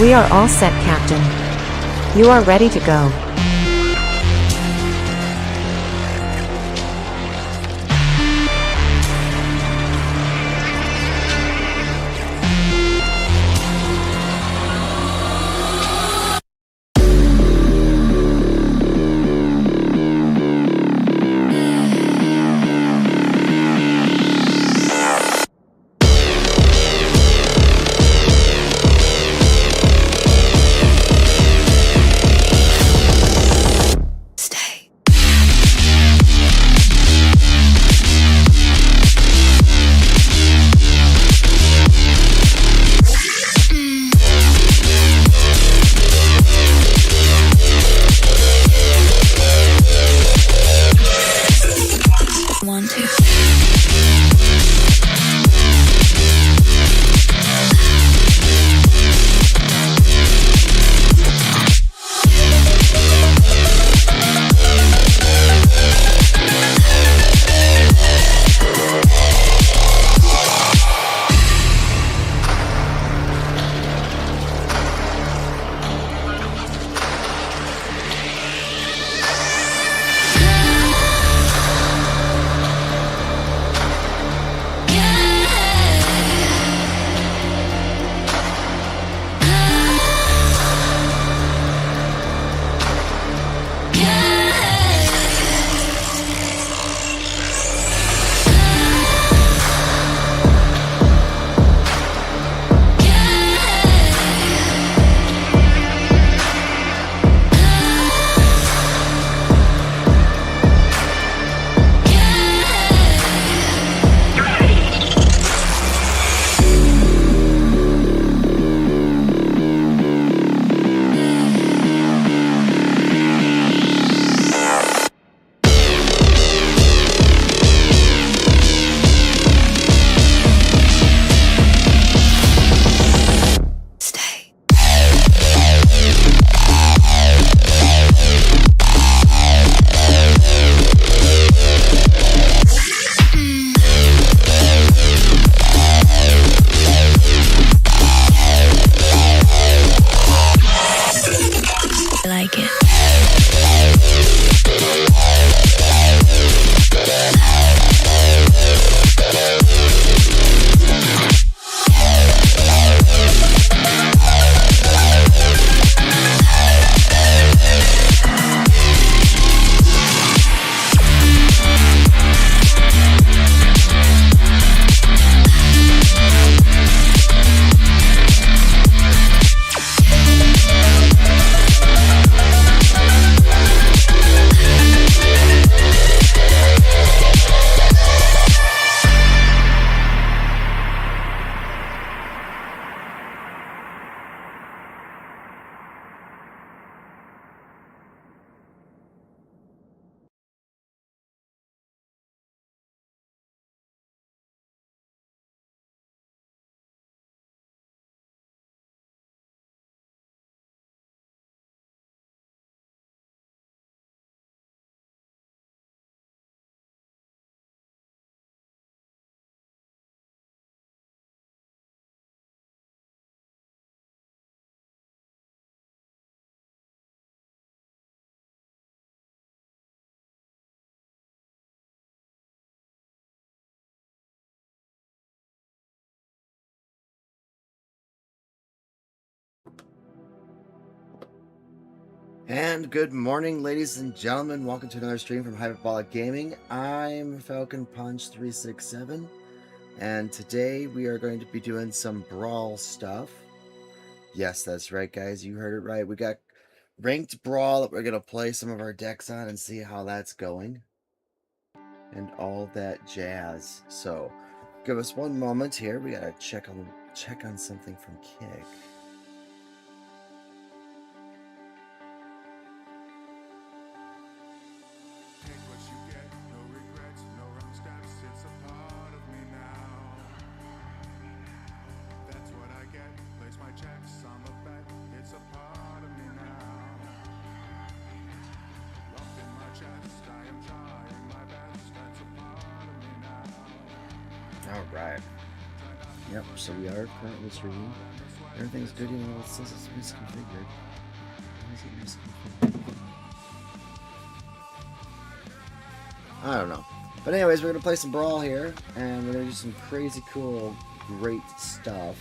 We are all set, Captain. You are ready to go. And good morning, ladies and gentlemen. Welcome to another stream from Hyperbolic Gaming. I'm Falcon Punch 367, and today we are going to be doing some Brawl stuff. Yes, that's right, guys. You heard it right. We got ranked Brawl that we're going to play some of our decks on and see how that's going. And all that jazz. So, give us one moment here. We got to check on something from Kick. Alright. Yep, so we are currently streaming. Everything's good, even though it says it's misconfigured. Why is it misconfigured? I don't know. But anyways, we're going to play some Brawl here, and we're going to do some crazy cool, great stuff,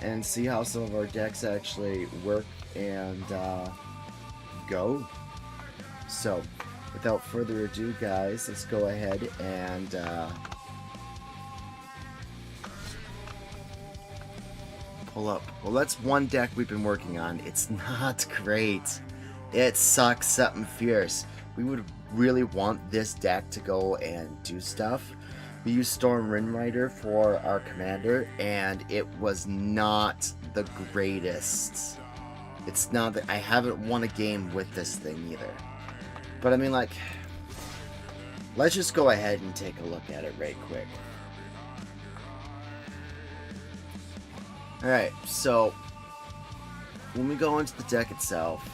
and see how some of our decks actually work and go. So, without further ado, guys, let's go ahead and pull up. Well, that's one deck we've been working on. It's not great. It sucks something fierce. We would really want this deck to go and do stuff. We used Storm Rimrider for our commander, and it was not the greatest. It's not that I haven't won a game with this thing either. But I mean, like, let's just go ahead and take a look at it right quick. Alright, so when we go into the deck itself,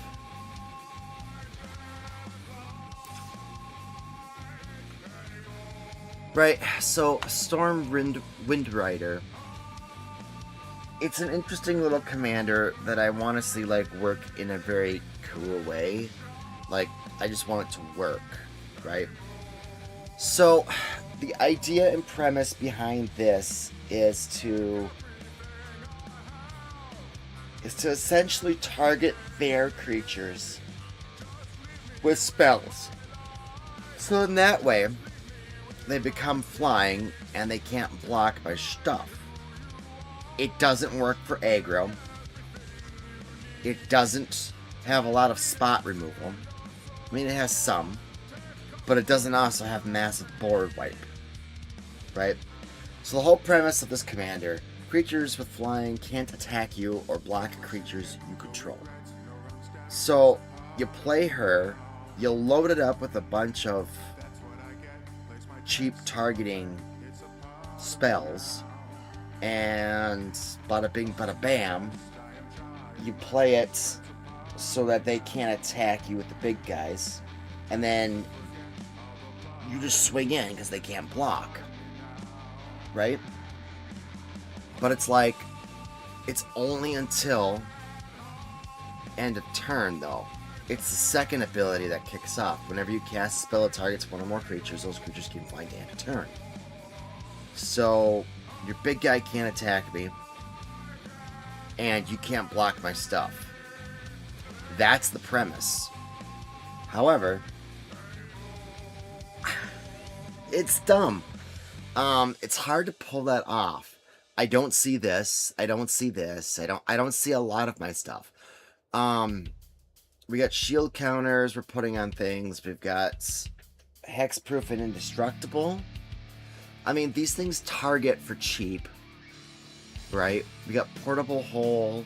right, so Storm Windrider, it's an interesting little commander that I want to see, like, work in a very cool way. Like, I just want it to work, right? So, the idea and premise behind this is to essentially target their creatures with spells. So in that way, they become flying and they can't block my stuff. It doesn't work for aggro. It doesn't have a lot of spot removal. I mean, it has some, but it doesn't also have massive board wipe, right? So the whole premise of this commander, creatures with flying can't attack you or block creatures you control. So you play her, you'll load it up with a bunch of cheap targeting spells, and bada bing bada bam, you play it so that they can't attack you with the big guys, and then you just swing in because they can't block, right? But it's like, it's only until end of turn, though. It's the second ability that kicks off. Whenever you cast a spell that targets one or more creatures, those creatures can fly to end of turn. So, your big guy can't attack me, and you can't block my stuff. That's the premise. However, it's dumb. It's hard to pull that off. I don't see this. I don't see this. I don't see a lot of my stuff. We got shield counters we're putting on things. We've got hexproof and indestructible. I mean, these things target for cheap, right? We got portable hole.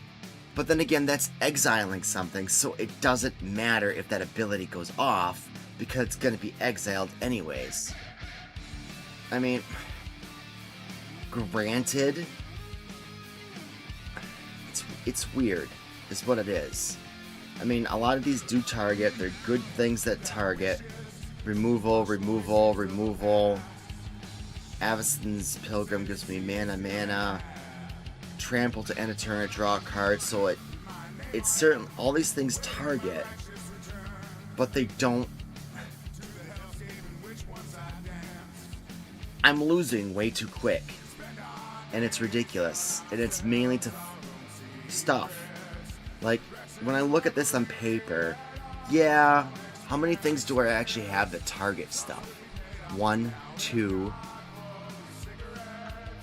But then again, that's exiling something, so it doesn't matter if that ability goes off, because it's going to be exiled anyways. I mean, granted, it's weird, is what it is. I mean, a lot of these do target. They're good things that target. Removal, removal, removal. Avacyn's Pilgrim gives me mana. Trample to end a turn, draw a card. So it's certain, all these things target, but they don't. I'm losing way too quick, and it's ridiculous, and it's mainly to stuff. Like, when I look at this on paper, yeah, how many things do I actually have that target stuff? 1, 2.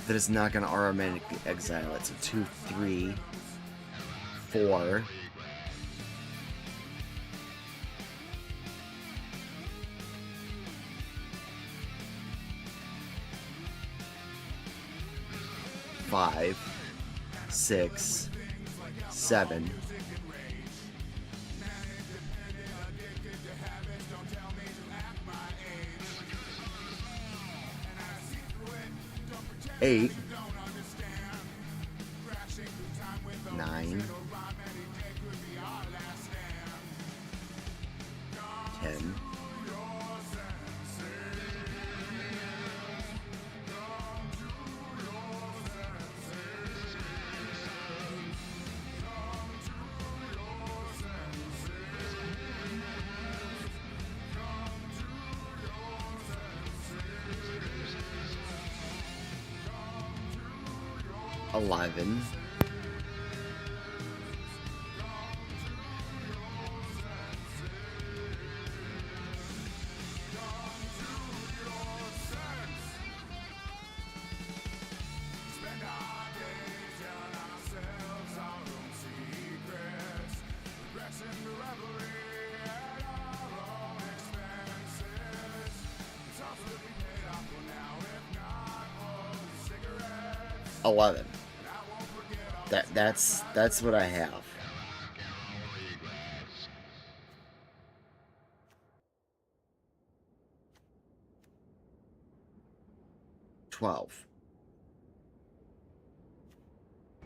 That is not going to automatically exile it. So 2, 3, 4. Five, 6, 7. 8, 9, 10, 11, 11. $11. That's what I have. $12.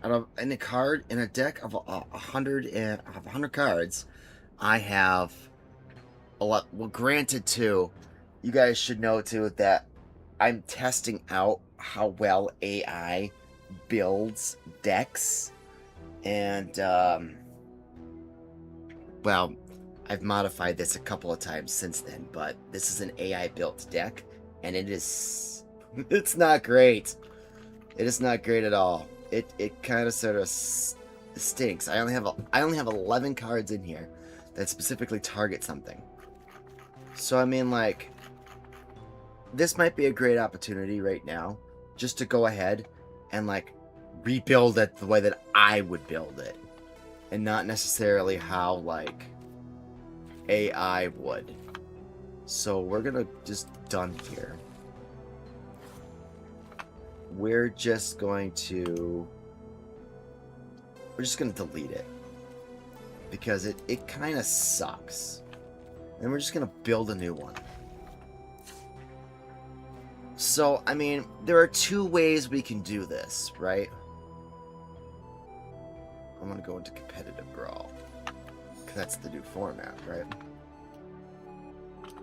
Out of in a deck of 100 cards, I have a lot. Well, granted, too, you guys should know too that I'm testing out how well AI builds decks, and well, I've modified this a couple of times since then, but this is an AI built deck, and it's not great. It is not great at all. It kind of sort of stinks. I only have 11 cards in here that specifically target something. So I mean, like, this might be a great opportunity right now just to go ahead and like rebuild it the way that I would build it, and not necessarily how like AI would. So we're gonna just done here. We're just going to delete it because it kind of sucks, and we're just gonna build a new one. So I mean, there are two ways we can do this, right? I'm gonna go into competitive Brawl because that's the new format, right?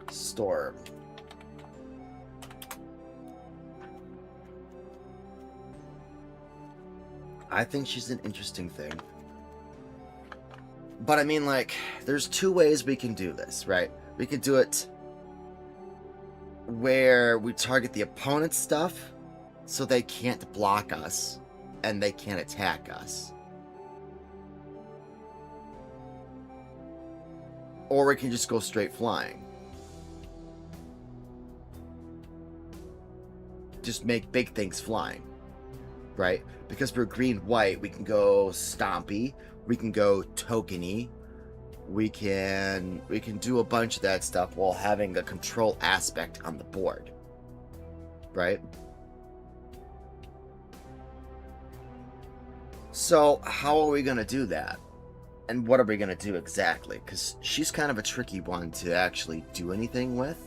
Storm. I think she's an interesting thing. But I mean, like, there's two ways we can do this, right? We could do it where we target the opponent's stuff so they can't block us and they can't attack us. Or we can just go straight flying. Just make big things flying, right? Because for green-white, we can go Stompy, we can go Tokeny, we can do a bunch of that stuff while having a control aspect on the board, right? So how are we going to do that? And what are we going to do exactly? Because she's kind of a tricky one to actually do anything with.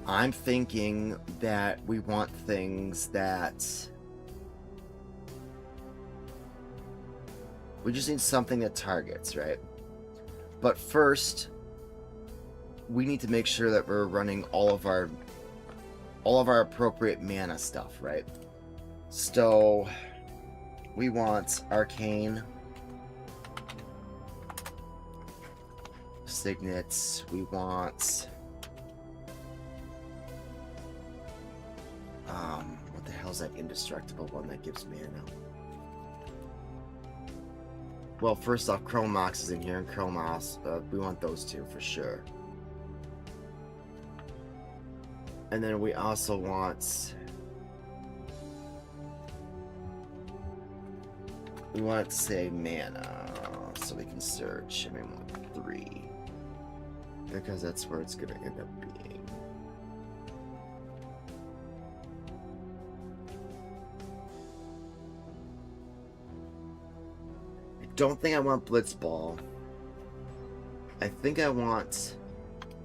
I'm thinking that we want things that... We just need something that targets, right? But first, we need to make sure that we're running all of our appropriate mana stuff, right? So we want Arcane, Signets, we want what the hell's that indestructible one that gives mana? Well, first off, Chromox is in here, and Chromos, we want those two for sure. And then we also want... We want to say mana, so we can search. I mean, we want 3. Because that's where it's going to end up being. Don't think I want Blitzball. I think I want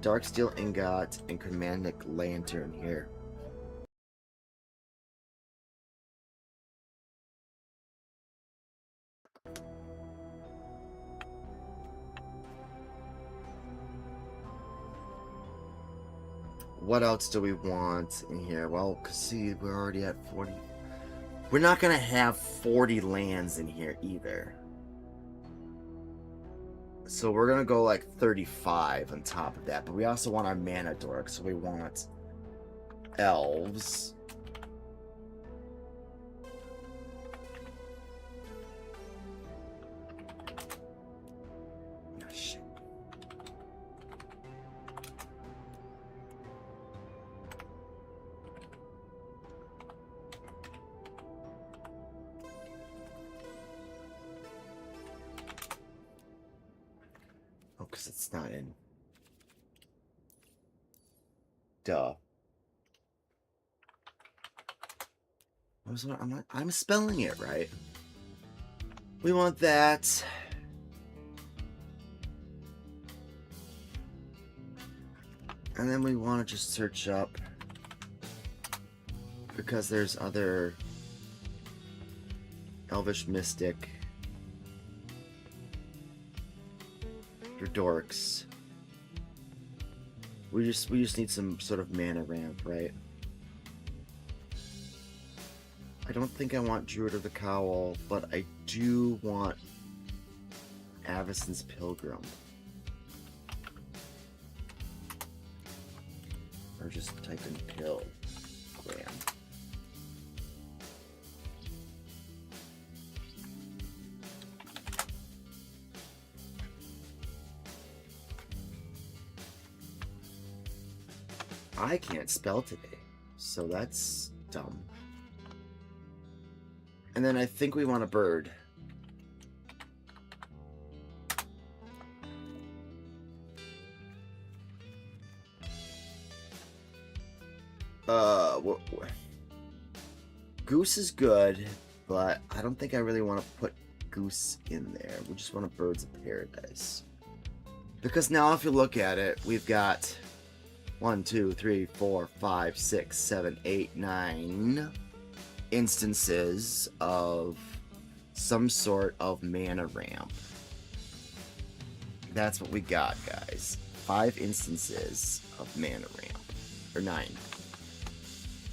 Darksteel Ingot and Chromatic Lantern here. What else do we want in here? Well, cause see, we're already at 40. We're not gonna have 40 lands in here either. So we're going to go like 35 on top of that. But we also want our mana dork. So we want elves. because it's not in. Duh. I'm spelling it right. We want that. And then we want to just search up, because there's other Elvish Mystic or dorks. We just need some sort of mana ramp, right? I don't think I want Druid of the Cowl, but I do want Avacyn's Pilgrim. Or just type in Pilgram. I can't spell today, so that's dumb. And then I think we want a bird. Goose is good, but I don't think I really want to put goose in there. We just want a birds of paradise. Because now if you look at it, we've got 1, 2, 3, 4, 5, 6, 7, 8, 9 instances of some sort of mana ramp. That's what we got, guys. 5 instances of mana ramp. Or 9.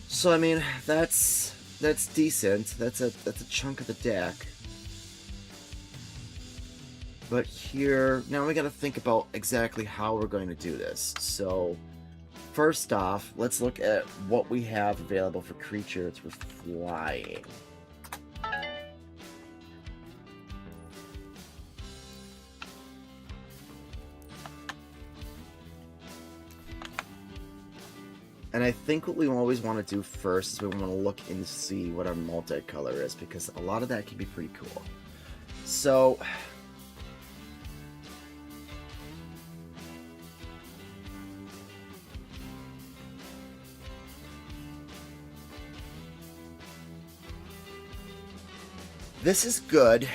So I mean, that's decent. That's a chunk of the deck. But here, now we gotta think about exactly how we're going to do this. So first off, let's look at what we have available for creatures with flying. And I think what we always want to do first is we want to look and see what our multicolor is, because a lot of that can be pretty cool. So this is good-ish.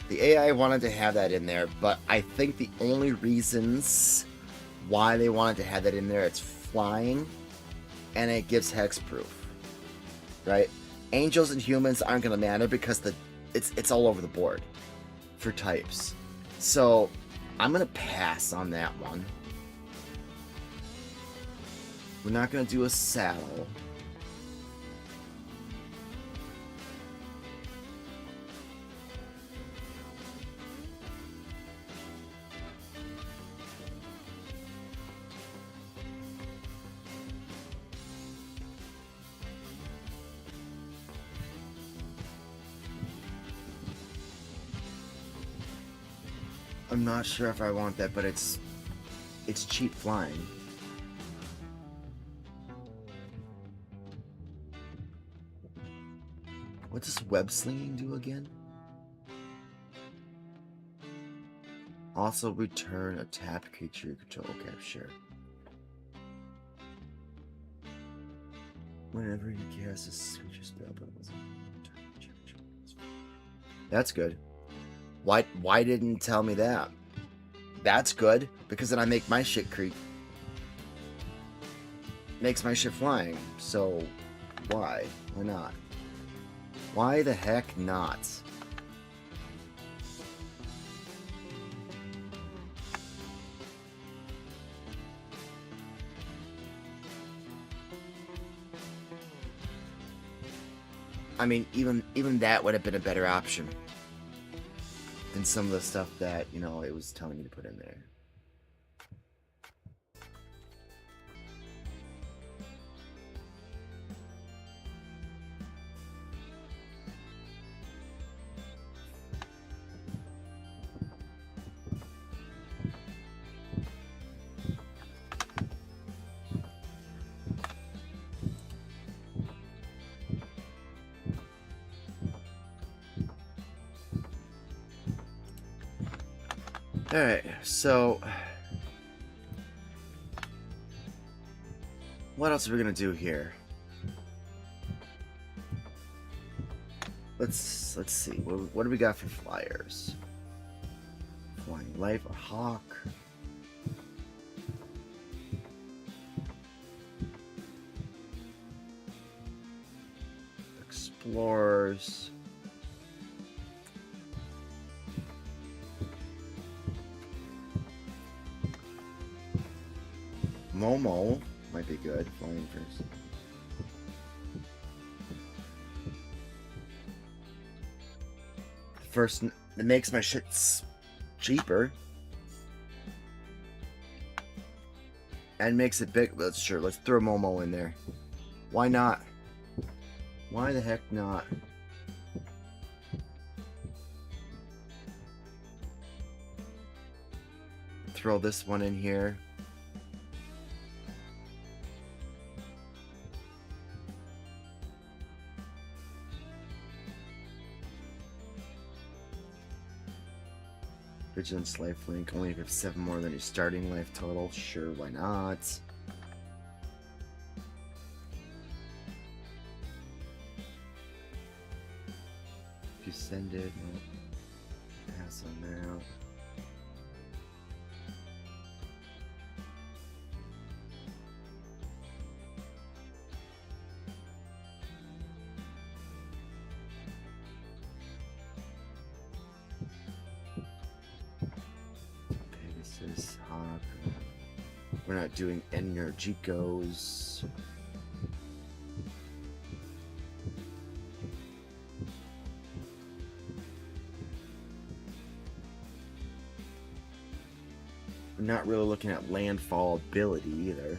The AI wanted to have that in there, but I think the only reasons why they wanted to have that in there, it's flying, and it gives hexproof, right? Angels and humans aren't going to matter because it's all over the board for types. So I'm going to pass on that one. We're not going to do a saddle. I'm not sure if I want that, but it's cheap flying. What does web slinging do again? Also return a tapped creature you control. Okay, sure. Whenever you cast a creature spell, but it wasn't. That's good. Why didn't tell me that? That's good, because then I make my shit creep. Makes my shit flying. So why? Why not? Why the heck not? I mean, even that would have been a better option than some of the stuff that, you know, it was telling me to put in there. Alright, so what else are we gonna do here? Let's see. What do we got for flyers? Flying Life, a hawk. Explorers. Momo might be good. Flying first. First, it makes my shit cheaper. And makes it big. Let's sure. Let's throw Momo in there. Why not? Why the heck not? Throw this one in here. Vigilance life link, only if you have 7 more than your starting life total. Sure, why not? If you send it, pass on that. Hawk. We're not doing Energicos. We're not really looking at landfall ability either.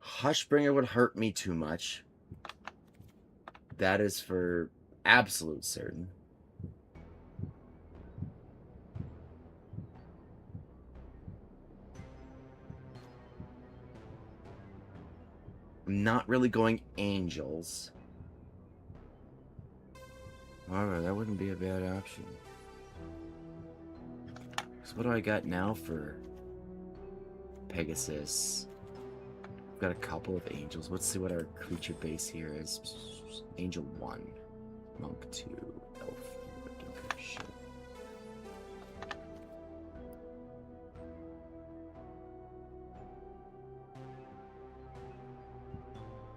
Hushbringer would hurt me too much. That is for absolute certain. I'm not really going angels. However, that wouldn't be a bad option. So what do I got now for Pegasus? We've got a couple of angels. Let's see what our creature base here is. Angel 1, Monk 2, Elf. Shit.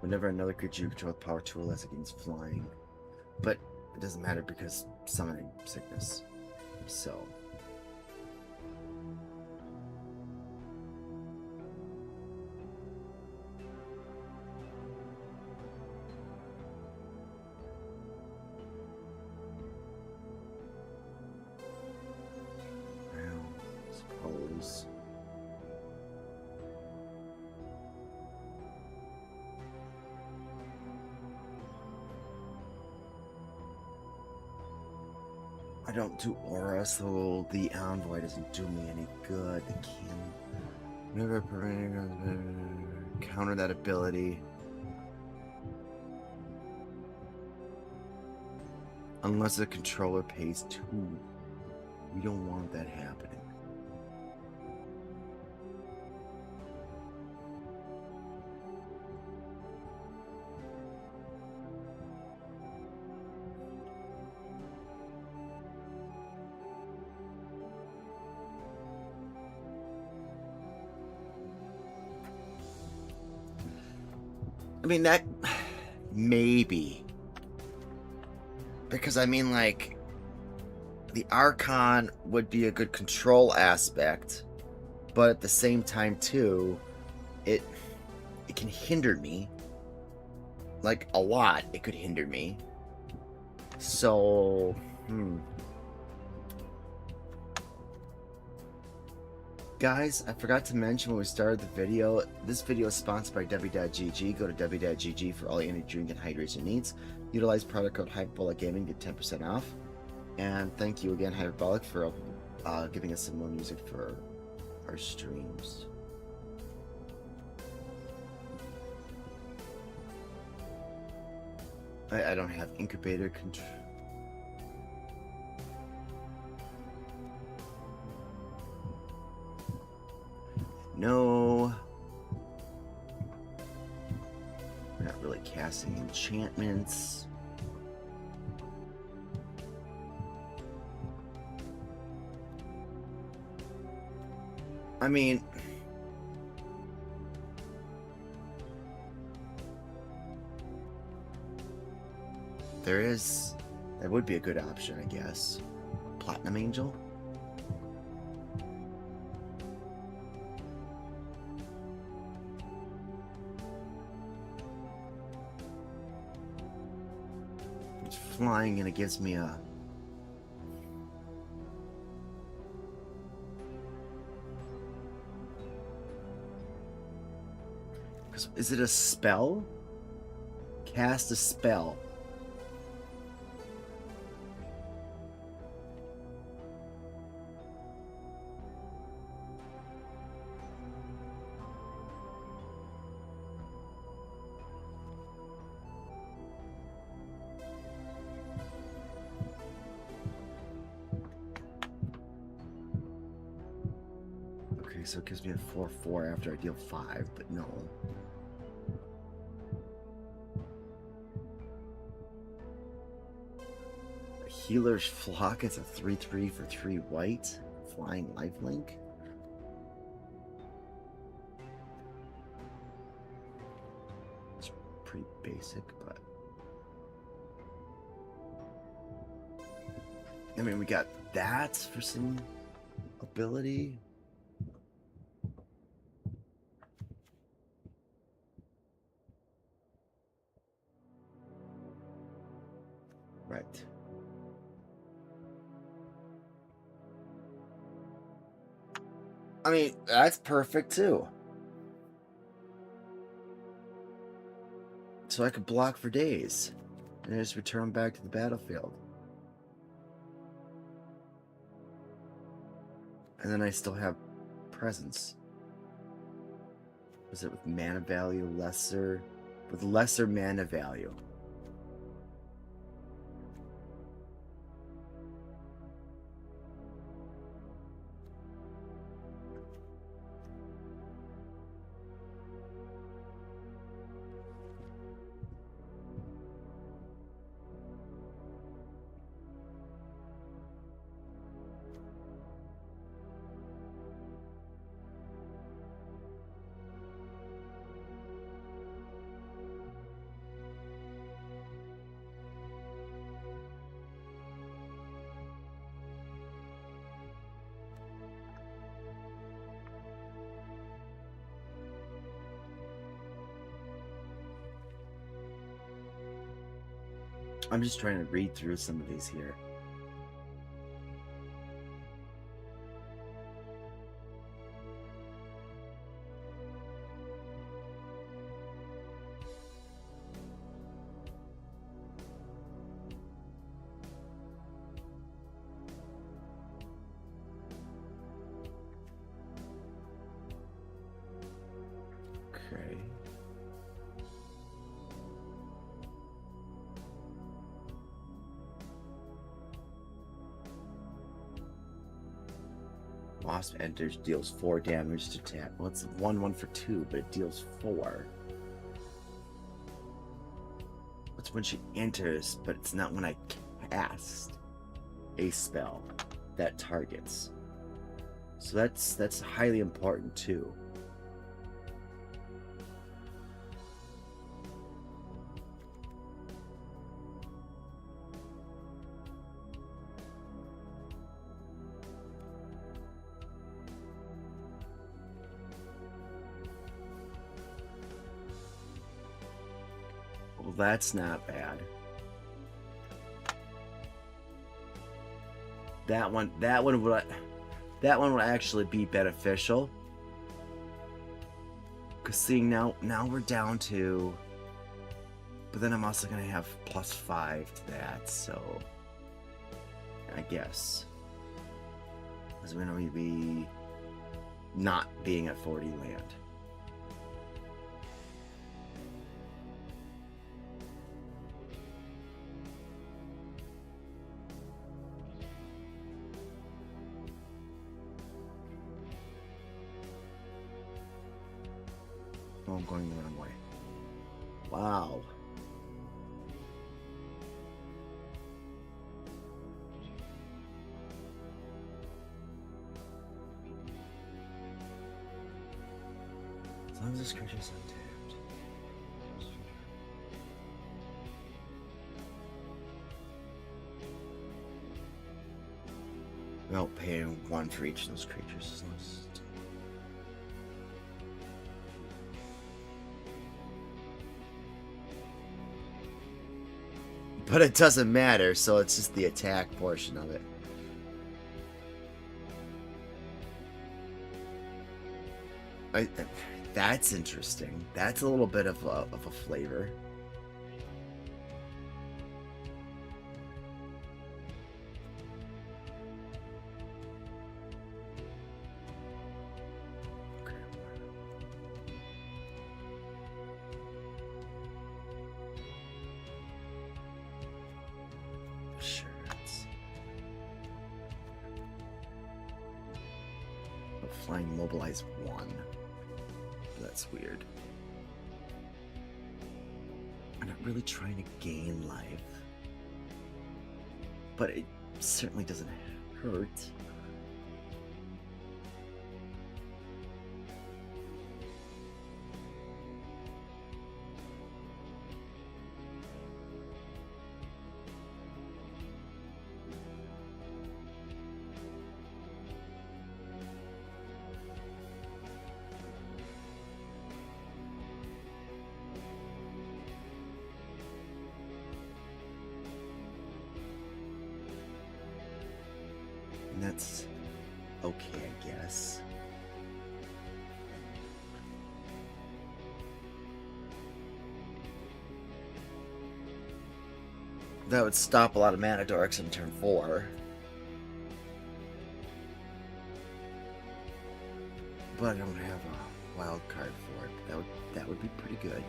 Whenever another creature you control with power 2 or less against flying. But it doesn't matter because summoning sickness. So. Suppose. I don't do aura, so the envoy doesn't do me any good. The king. Never counter that ability. Unless the controller pays 2. We don't want that happening. I mean, that maybe. Because I mean, like, the Archon would be a good control aspect, but at the same time too, it can hinder me. Like, a lot, it could hinder me. So, Guys, I forgot to mention when we started the video, this video is sponsored by Dubby.gg. Go to Dubby.gg for all your energy drink and hydration needs. Utilize product code Hyperbolic Gaming to get 10% off. And thank you again, Hyperbolic, for giving us some more music for our streams. I don't have incubator control. No. We're not really casting enchantments. I mean, that would be a good option, I guess. Platinum Angel? It's flying and it gives me a... Is it a spell? Cast a spell. Okay, so it gives me a 4/4 after I deal 5, but no. Healer's Flock, it's a 3/3 for 3 white. Flying lifelink. It's pretty basic, but... I mean, we got that for some ability. Right. I mean, that's perfect too. So I could block for days and just return back to the battlefield. And then I still have presence. Was it with mana value lesser? With lesser mana value. I'm just trying to read through some of these here. Okay. Wasp enters, deals 4 damage to tap. Well, it's 1/1 for 2, but it deals 4. It's when she enters, but it's not when I cast a spell that targets. So that's highly important too. Well, that's not bad. That one would actually be beneficial. Cause seeing now we're down to, but then I'm also gonna have +5 to that, so I guess. Because we're going to be not being at 40 land. Oh, I'm going the wrong way. Wow. As long as this creature's untapped. Without paying 1 for each of those creatures. But it doesn't matter, so it's just the attack portion of it. That's interesting. That's a little bit of a flavor. Flying mobilize 1. That's weird. I'm not really trying to gain life, but it certainly doesn't hurt. And that's okay, I guess. That would stop a lot of mana dorks in turn 4. But I don't have a wild card for it. That would be pretty good.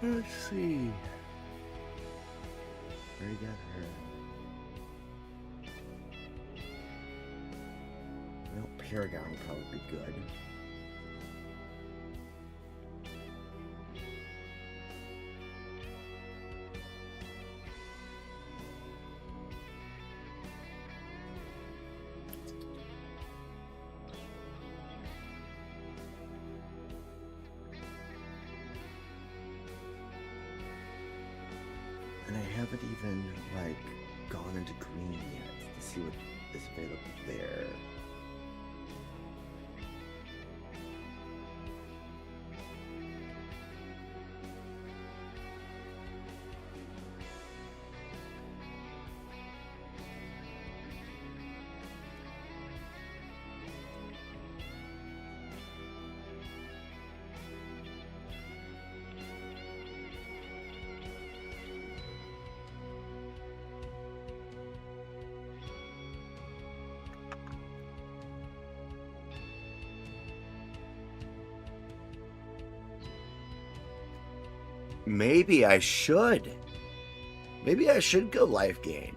Let's see. Already got her. Well, Paragon would probably be good. And I haven't even, like, gone into green yet to see what is available there. Maybe I should. Maybe I should go life gain.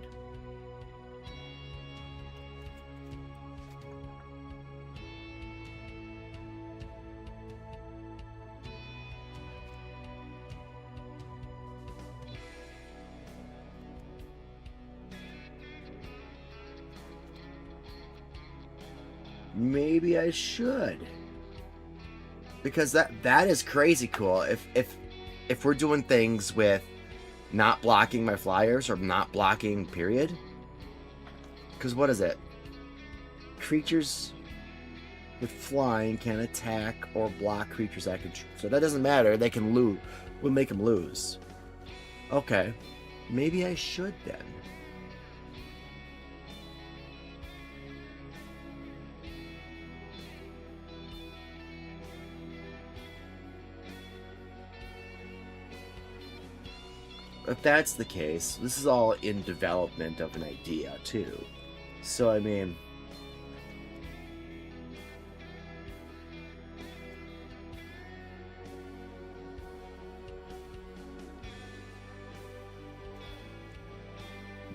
Maybe I should. Because that is crazy cool. If we're doing things with not blocking my flyers or not blocking period. Because what is it? Creatures with flying can attack or block creatures I control. So that doesn't matter. They can lose. We'll make them lose. Okay. Maybe I should then. If that's the case, this is all in development of an idea, too. So, I mean...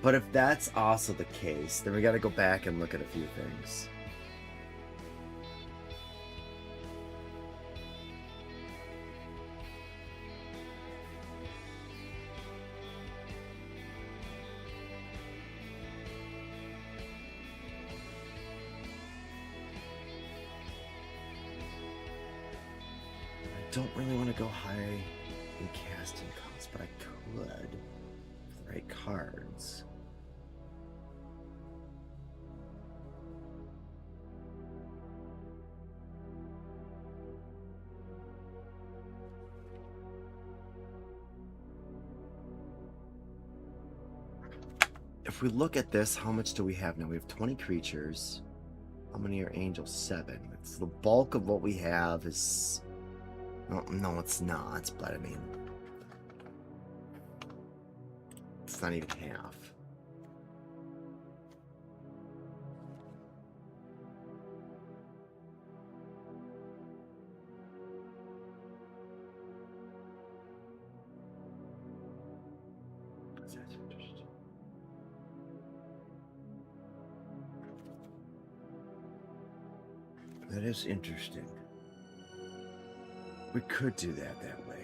But if that's also the case, then we gotta go back and look at a few things. I don't really want to go high in casting costs, but I could with the right cards. If we look at this, how much do we have now? We have 20 creatures. How many are angels? 7. It's the bulk of what we have is... No, it's not, but I mean... It's not even half. That is interesting. We could do that way.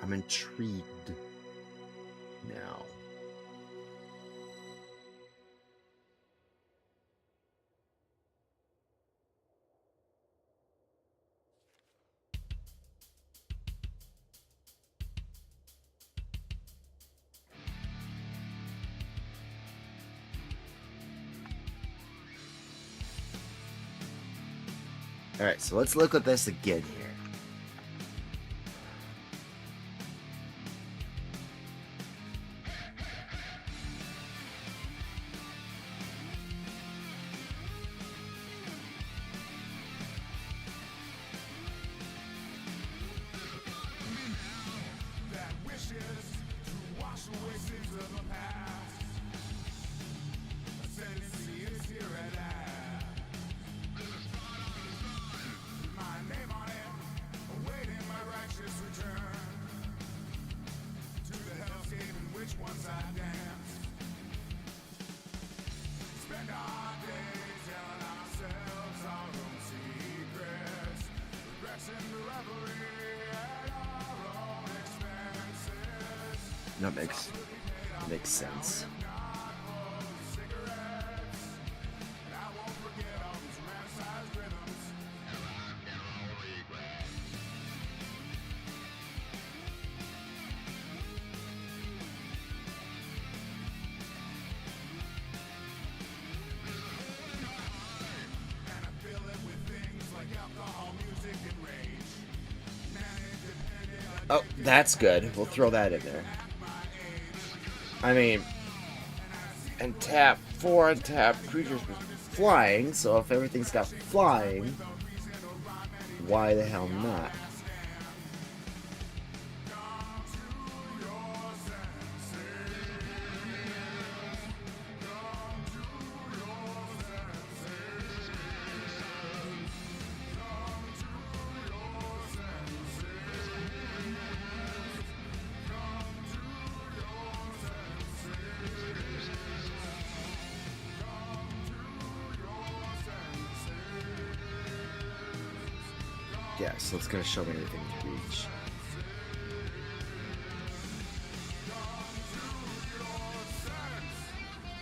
I'm intrigued now. Alright, so let's look at this again here. That makes sense. Oh, that's good. We'll throw that in there. I mean, and tap 4 untap creatures with flying, so if everything's got flying, why the hell not? Yeah, so it's going to show me everything to reach.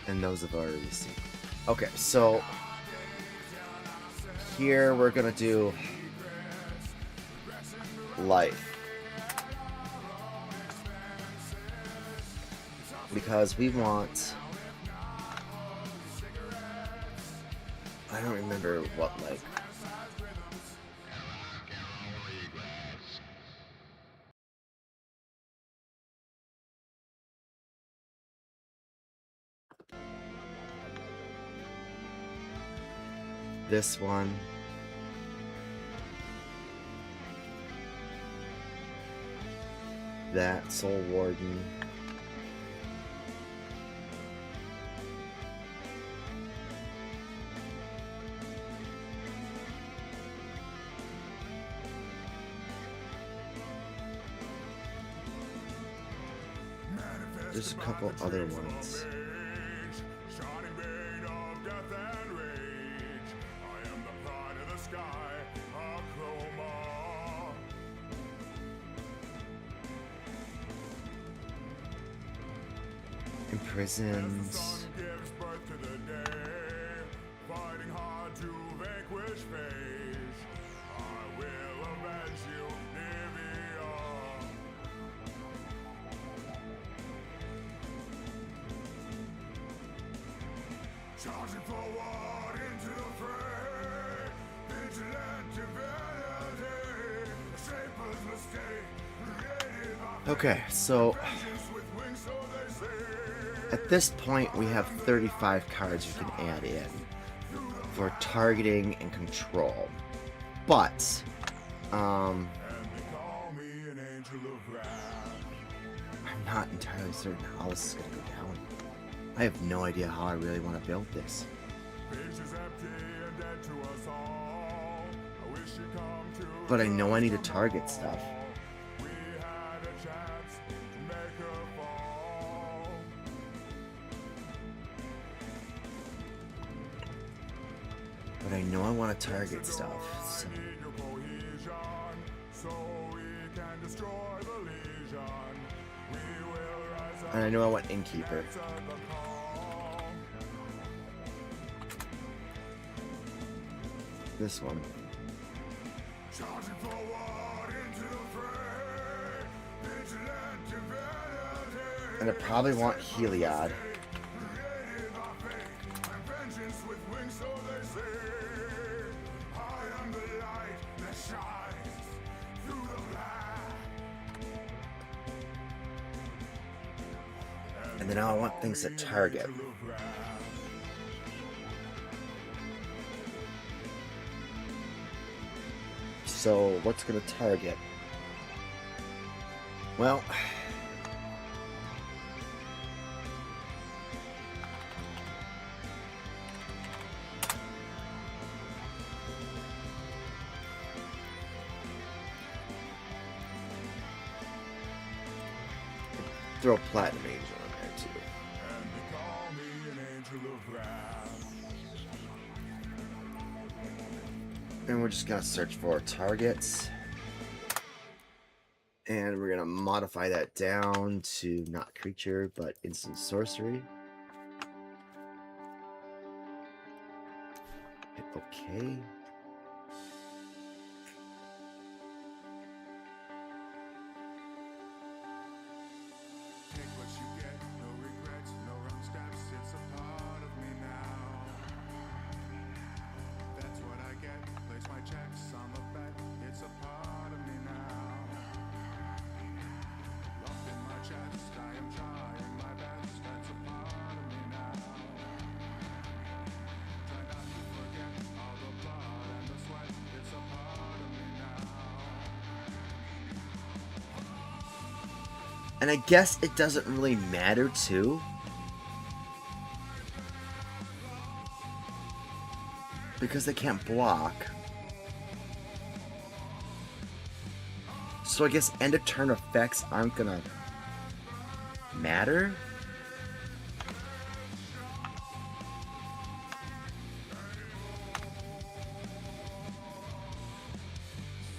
And those have already seen. Okay, so here we're going to do life. Because we want I don't remember what, like... This one. That Soul Warden. There's a couple other ones. Imprisons. Charging forward into the fray, vigilant divinity, a shaper's mistake, created by Okay, so vengeance with wings, so they say. at this point we have 35 cards we can add in for targeting and control. But, And they call me an angel of wrath. I'm not entirely certain how this is going to go down. I have no idea how I really want to build this. Page is empty and dead to us all. I wish you'd come to But I know I need to target stuff. we had a chance to make her fall. But I know I want to target stuff. So. Need your cohesion, so we can destroy the legion. We will rise up And I know I want Innkeeper. to the call. This one. Charging forward into the fray, vigilant divinity, And I probably want Heliod. created by fate, and vengeance with wings, so they say. I am the light that shines through the black. And then I want things that target. So, what's going to target? Well, throw Platinum Angel in there too. And they call me an angel of wrath. And we're just going to search for targets. And we're going to modify that down to not creature, but instant sorcery. Hit OK. Take what you get, no regrets, no wrong steps. It's a part of me now. That's what I get. Place my checks on the bet. It's a part of me now. Lump in my chest, I am trying my best. That's a part of me now. Try not to forget all the blood and the sweat. It's a part of me now. And I guess it doesn't really matter too. Because they can't block. So I guess end of turn effects aren't gonna matter.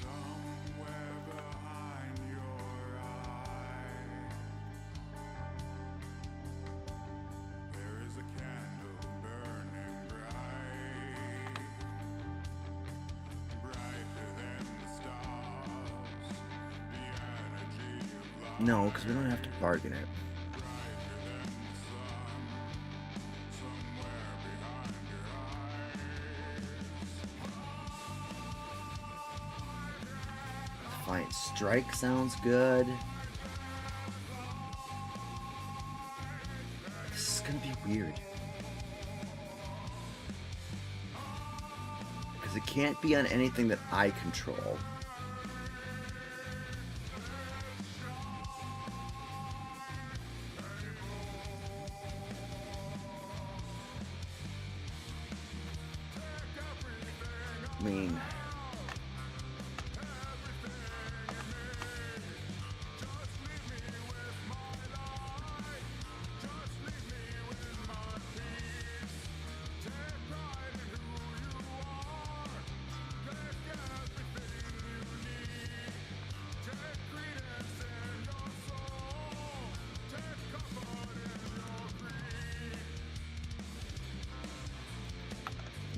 Somewhere behind your eye, there is a candle burning bright, brighter than the stars, the energy of life, No, because we don't have to bargain it. brighter than the sun, somewhere behind your eye. Defiant Strike sounds good. This is gonna be weird. Because it can't be on anything that I control. I mean,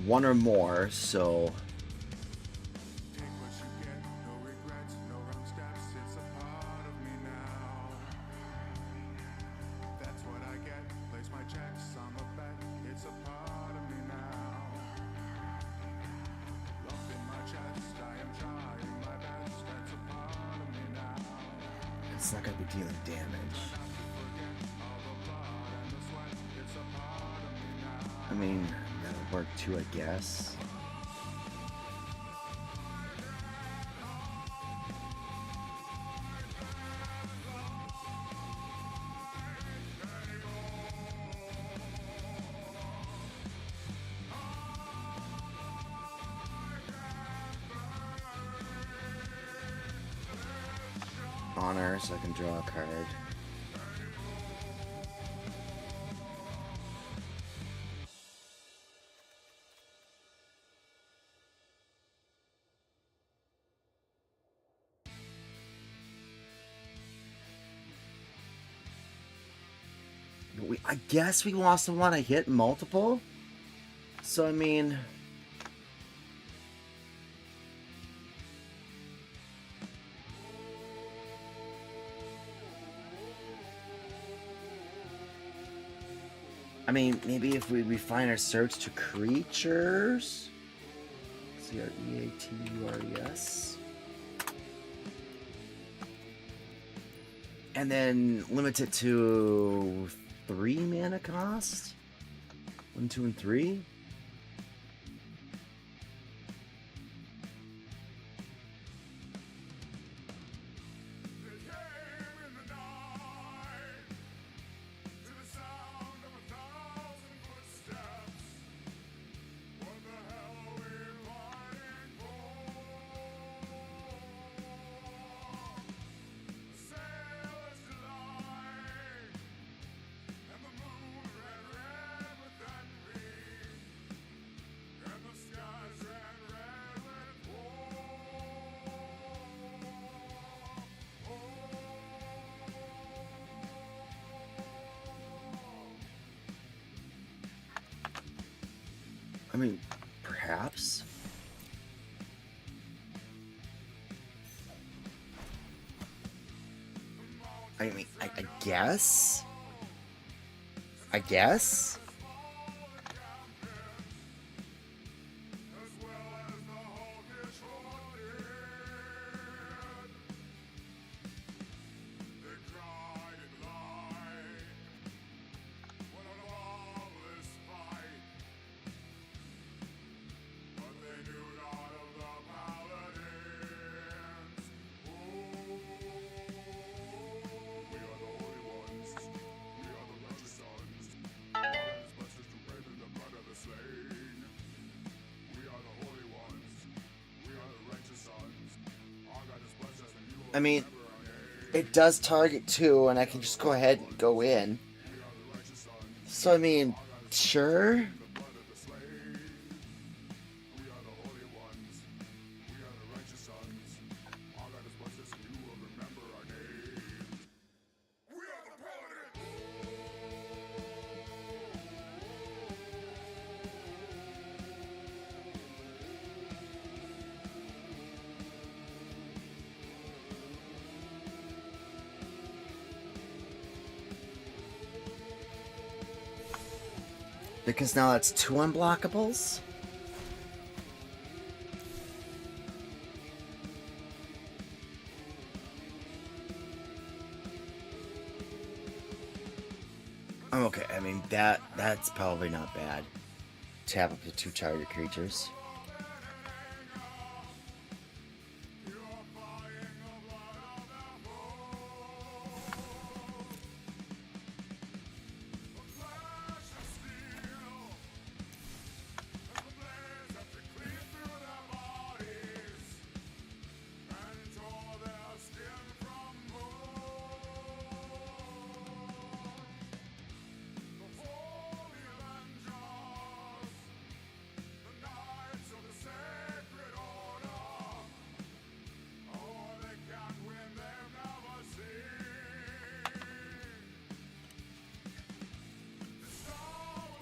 one or more, so Take what you get, no regrets, no wrong steps. It's a part of me now. That's what I get. Place my checks on the bet. It's a part of me now. Lump in my chest, I am trying my best. That's a part of me now. it's not gonna be dealing damage. Not to forget all the blood and the sweat. It's a part of me now. I mean, that'll work too, I guess. Honor, so I can draw a card. I guess we also want to hit multiple. So, I mean, maybe if we refine our search to creatures. CREATURES. And then limit it to 3 mana cost? 1, 2, and 3? I mean, perhaps. I mean, I guess. I guess. I mean, it does target 2, and I can just go ahead and go in. So, I mean, sure. Because now that's 2 unblockables. I'm okay. I mean, that's probably not bad. Tap up to 2 target creatures.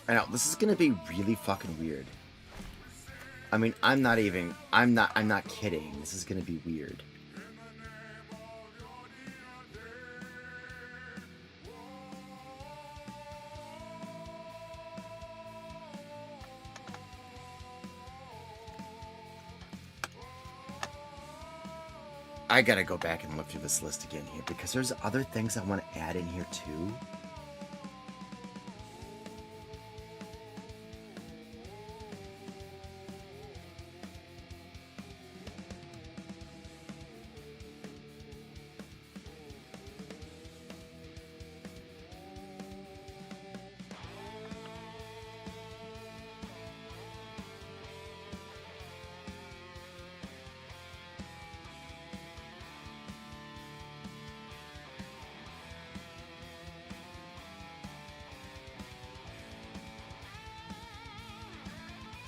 I know, this is gonna be really fucking weird. I mean, I'm not kidding. This is gonna be weird. I gotta go back and look through this list again here, because there's other things I want to add in here too.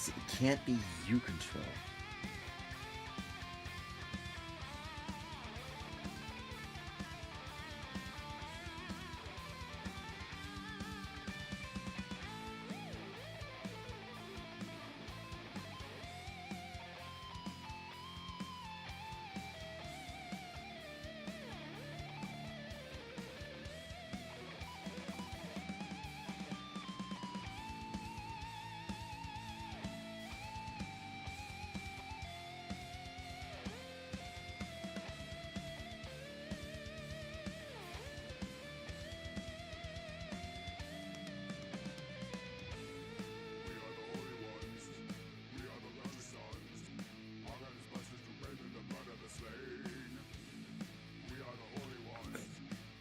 It can't be you control.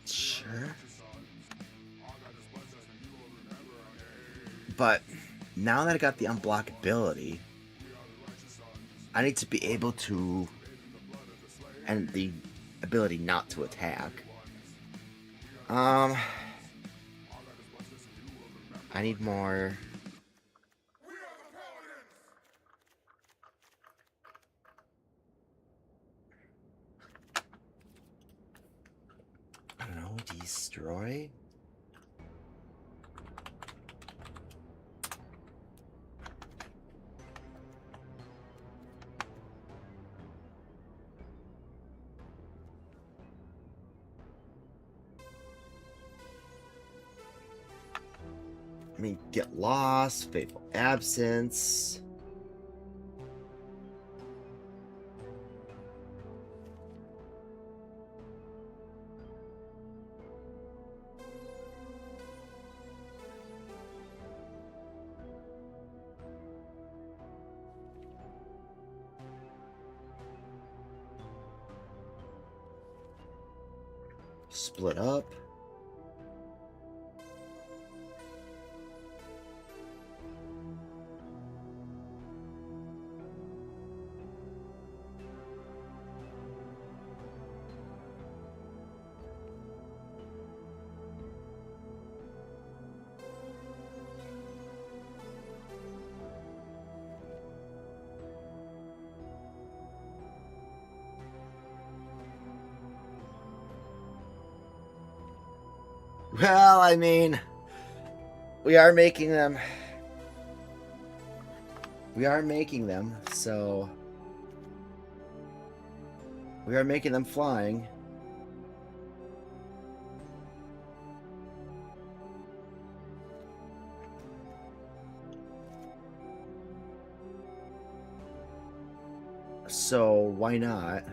Sure. But now that I got the unblock ability, I need to be able to, and the ability not to attack. I need more. I don't know, destroy? I mean, get lost, fateful absence. Split up. Well, I mean, we are making them. So we are making them flying. So why not?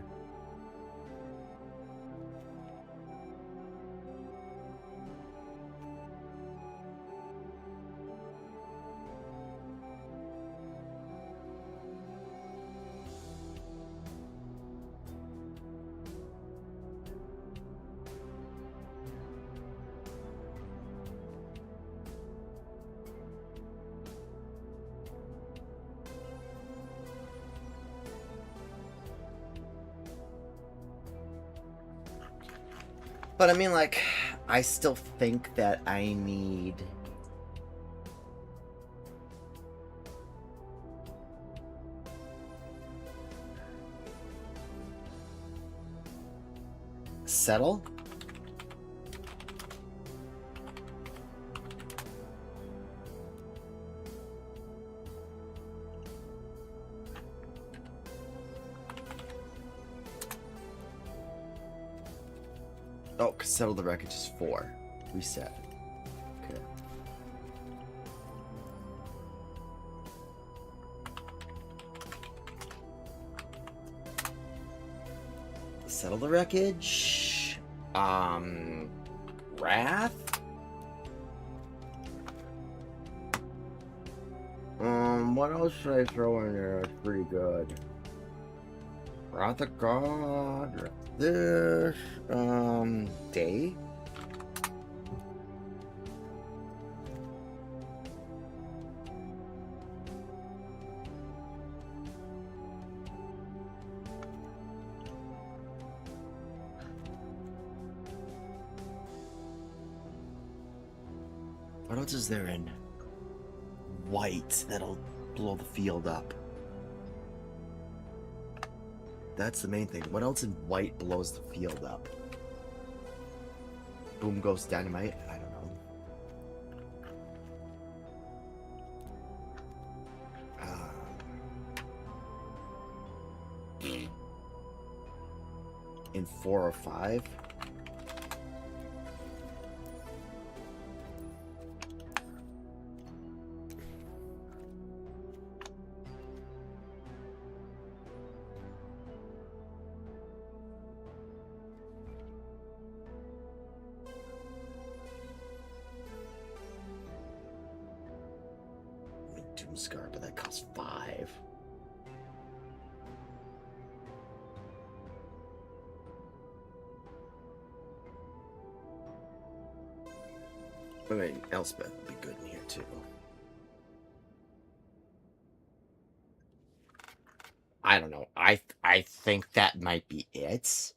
But I mean, like, I still think that I need... Settle? Oh, 'cause settle the wreckage is 4. Reset. Okay. Settle the wreckage. Wrath? What else should I throw in there? It's pretty good. Wrath of God. This, day? What else is there in white that'll blow the field up? That's the main thing. What else in white blows the field up? Boom goes dynamite? I don't know. In 4 or 5? Doomscar, but that costs 5. I mean, Elspeth would be good in here too. I don't know. I think that might be it.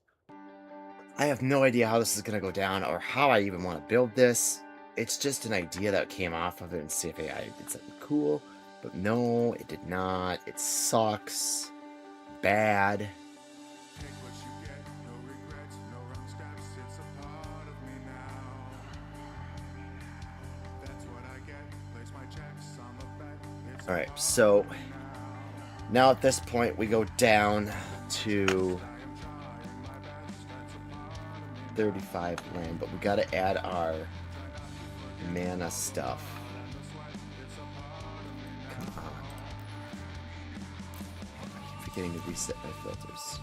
I have no idea how this is gonna go down or how I even want to build this. It's just an idea that came off of it and see if AI did something cool. But no, it did not. It sucks. Bad. Take what you get, no regrets, no wrong steps, it's a part of me now. That's what I get, place my checks on the bet. Alright, so now at this point we go down to 35 land, but we gotta add our mana stuff. Come on. I keep forgetting to reset my filters.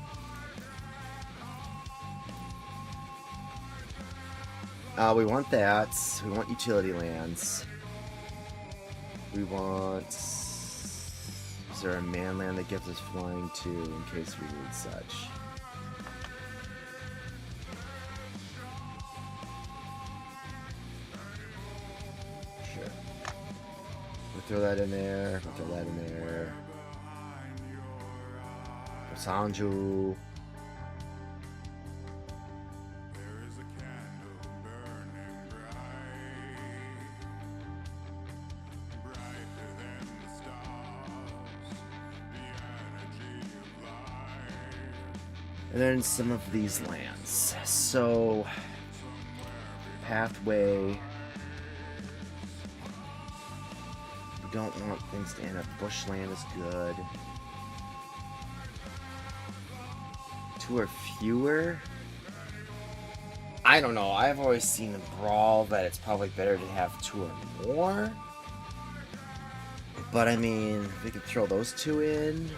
We want that. We want utility lands. We want... Is there a man land that gives us flying too in case we need such? Sure. We'll throw that in there. We'll throw that in there. Sanju. And then some of these lands. So, pathway. We don't want things to end up. Bushland is good. 2 or fewer. I don't know. I've always seen in Brawl that it's probably better to have 2 or more. But I mean, we could throw those 2 in.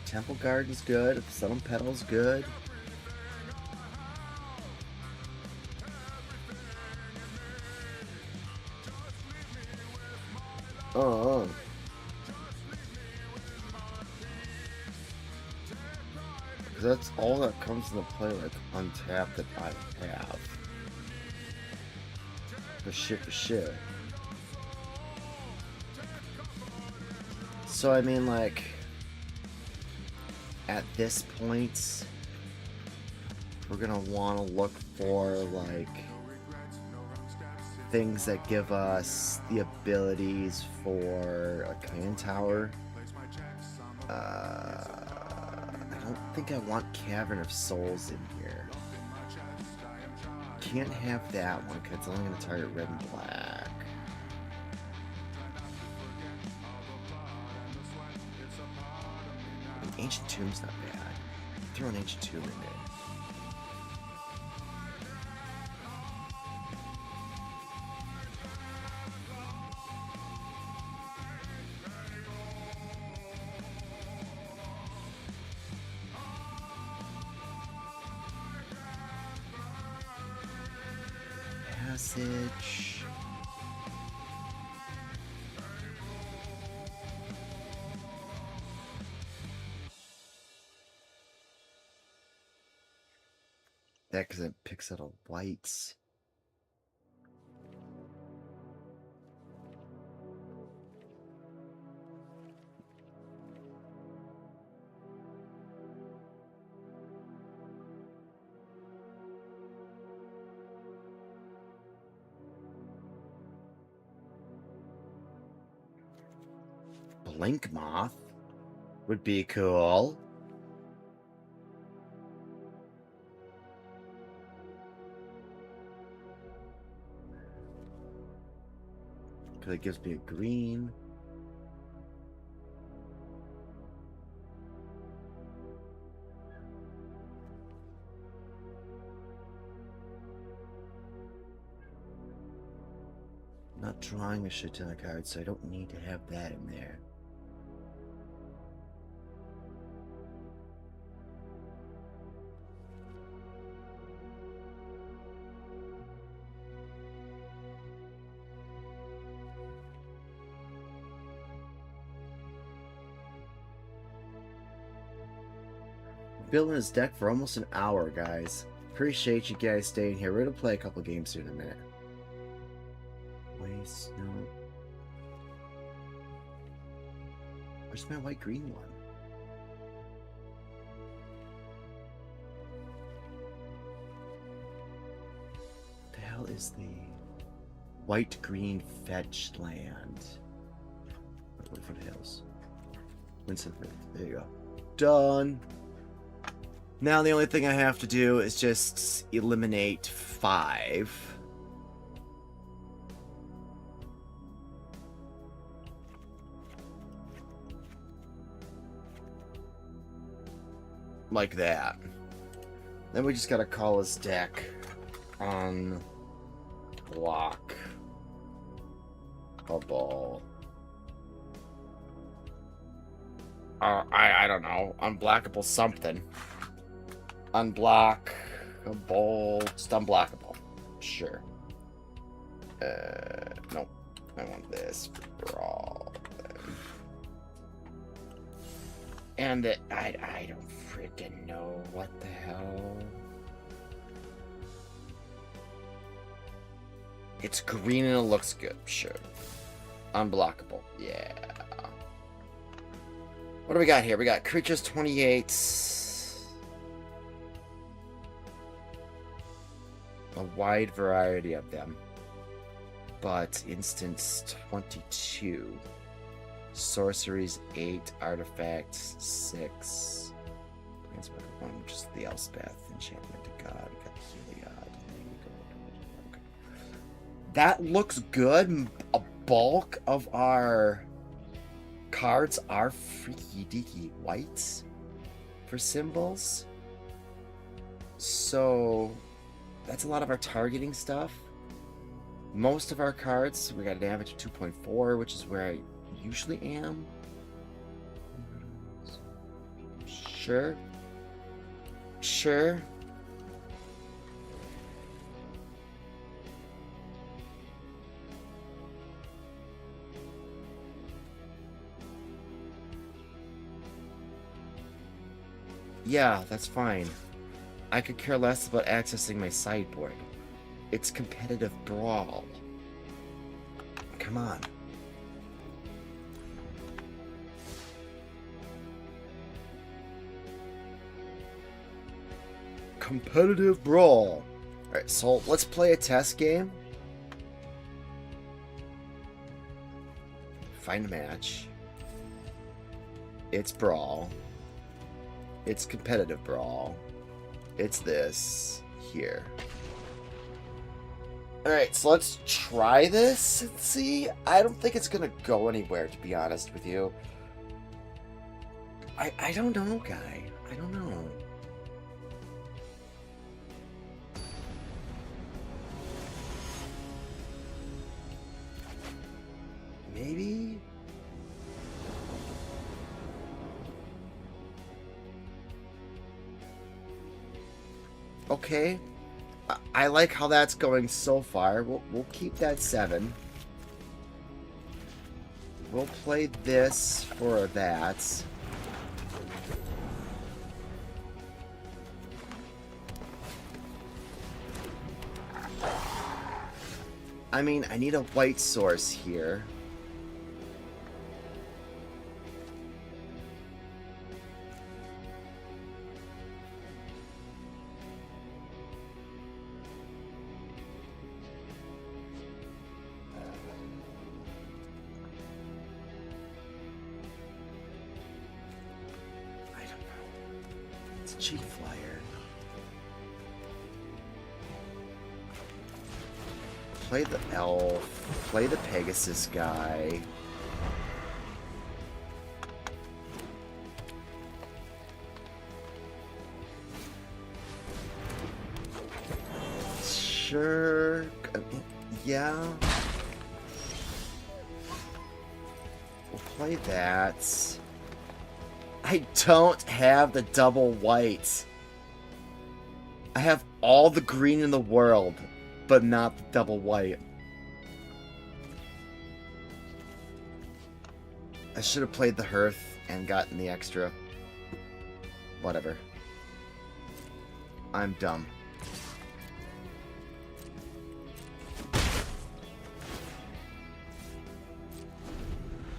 Temple Garden's good. Sunken Petal's good. Oh. That's all that comes into play, like, untapped that I have. For shit. So, I mean, like... at this point, we're gonna want to look for like things that give us the abilities for a command tower. I don't think I want Cavern of Souls in here. Can't have that one because it's only going to target red and black. An Ancient Tomb's not bad. Throw an Ancient Tomb in there. Passage. That because it picks out a whites. Blink Moth would be cool. Because it gives me a green. I'm not drawing a shit ton of cards, so I don't need to have that in there. Building his deck for almost an hour, guys. Appreciate you guys staying here. We're gonna play a couple games here in a minute. Waste, no. Where's my white-green one? What the hell is the white-green fetched land? Woodford Hills. Winston, there you go. Done. Now the only thing I have to do is just eliminate 5. Like that. Then we just gotta call his deck on block a ball. I don't know. Unblockable something. Unblockable. Just unblockable. Sure. Nope. I want this for Brawl. And I don't freaking know what the hell. It's green and it looks good. Sure. Unblockable. Yeah. What do we got here? We got creatures 28. A wide variety of them. But instants 22. Sorceries 8. Artifacts 6. Just the Elspeth. Enchantment to God. We got Heliod. Okay. That looks good. A bulk of our cards are freaky deaky whites for symbols. So that's a lot of our targeting stuff. Most of our cards, we got an average of 2.4, which is where I usually am. Sure. Sure. Yeah, that's fine. I could care less about accessing my sideboard. It's competitive Brawl. Come on. competitive brawl. Alright, so let's play a test game. Find a match. It's brawl. It's competitive brawl. It's this here. Alright, so let's try this and see. I don't think it's gonna go anywhere, to be honest with you. I don't know, guy. I don't know. Maybe? Okay. I like how that's going so far. We'll keep that 7. We'll play this for that. I mean, I need a white source here. I don't know. It's a cheap flyer. Play the elf, play the Pegasus guy. Sure, yeah. We'll play that. I don't have the double white. I have all the green in the world, but not the double white. I should have played the Hearth and gotten the extra. Whatever. I'm dumb.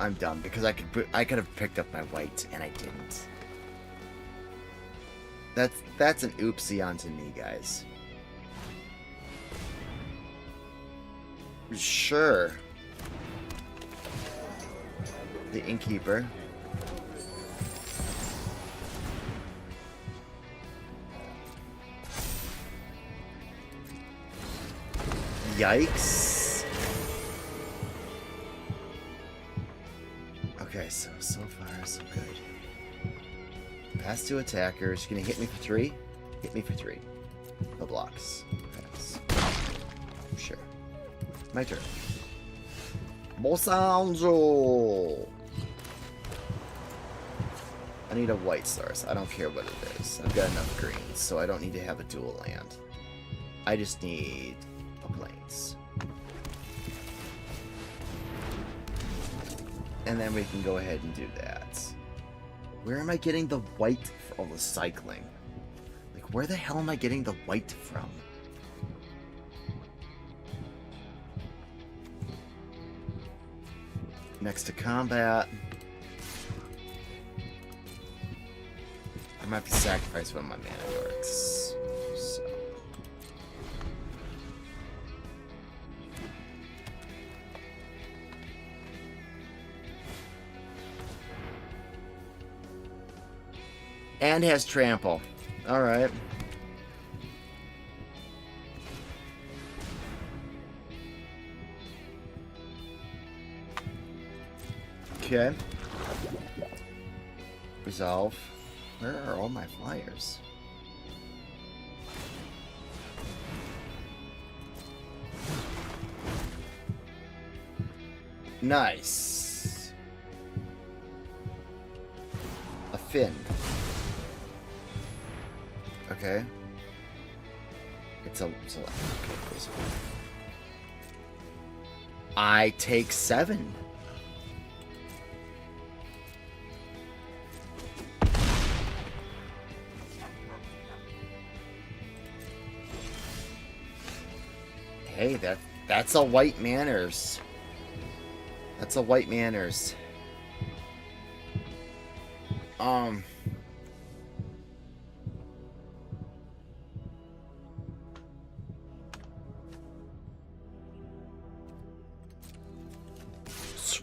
I'm dumb because I could have picked up my white and I didn't. That's an oopsie onto me, guys. Sure. The Innkeeper. Yikes. Okay, so far, so good. Pass to attackers. Gonna hit me for 3? Hit me for 3. No blocks. Pass. Sure. My turn. Bosanjo! I need a white source. I don't care what it is. I've got enough greens, so I don't need to have a dual land. I just need a plains. And then we can go ahead and do that. Where am I getting the white from? Oh, the cycling. Like, where the hell am I getting the white from? Next to combat. I might have to sacrifice one of my mana dorks. So. And has trample. Alright. Okay. Resolve. Where are all my flyers? Nice. A fin. Okay. It's okay, I take 7. Hey, that's a white manners. That's a white manners.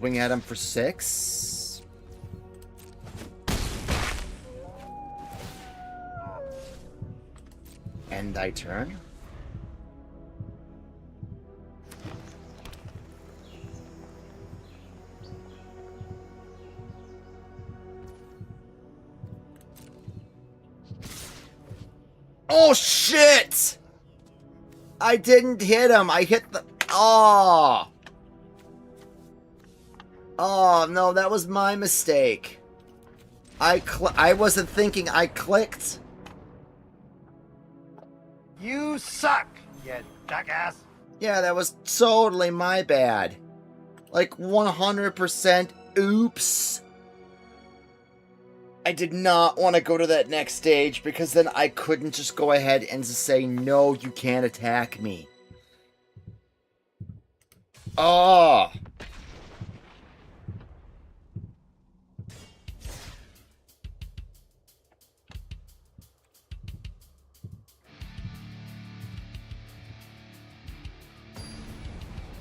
swing at him for 6. End thy turn. Oh shit! I didn't hit him. I hit the... Oh! Oh, no, that was my mistake. I wasn't thinking. I clicked. You suck, you jackass. Yeah, that was totally my bad. Like 100% oops. I did not want to go to that next stage because then I couldn't just go ahead and just say, no, you can't attack me. Oh.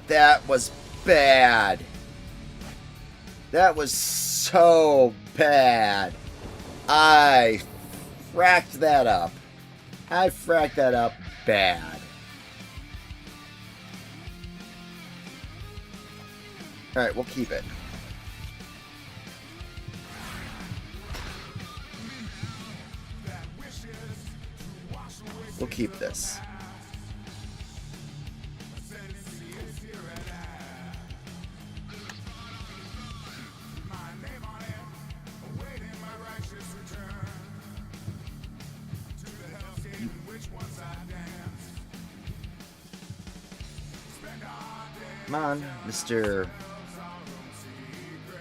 That was bad. That was so bad. I fracked that up. I fracked that up bad. Alright, we'll keep it. We'll keep this. Come on, Mr.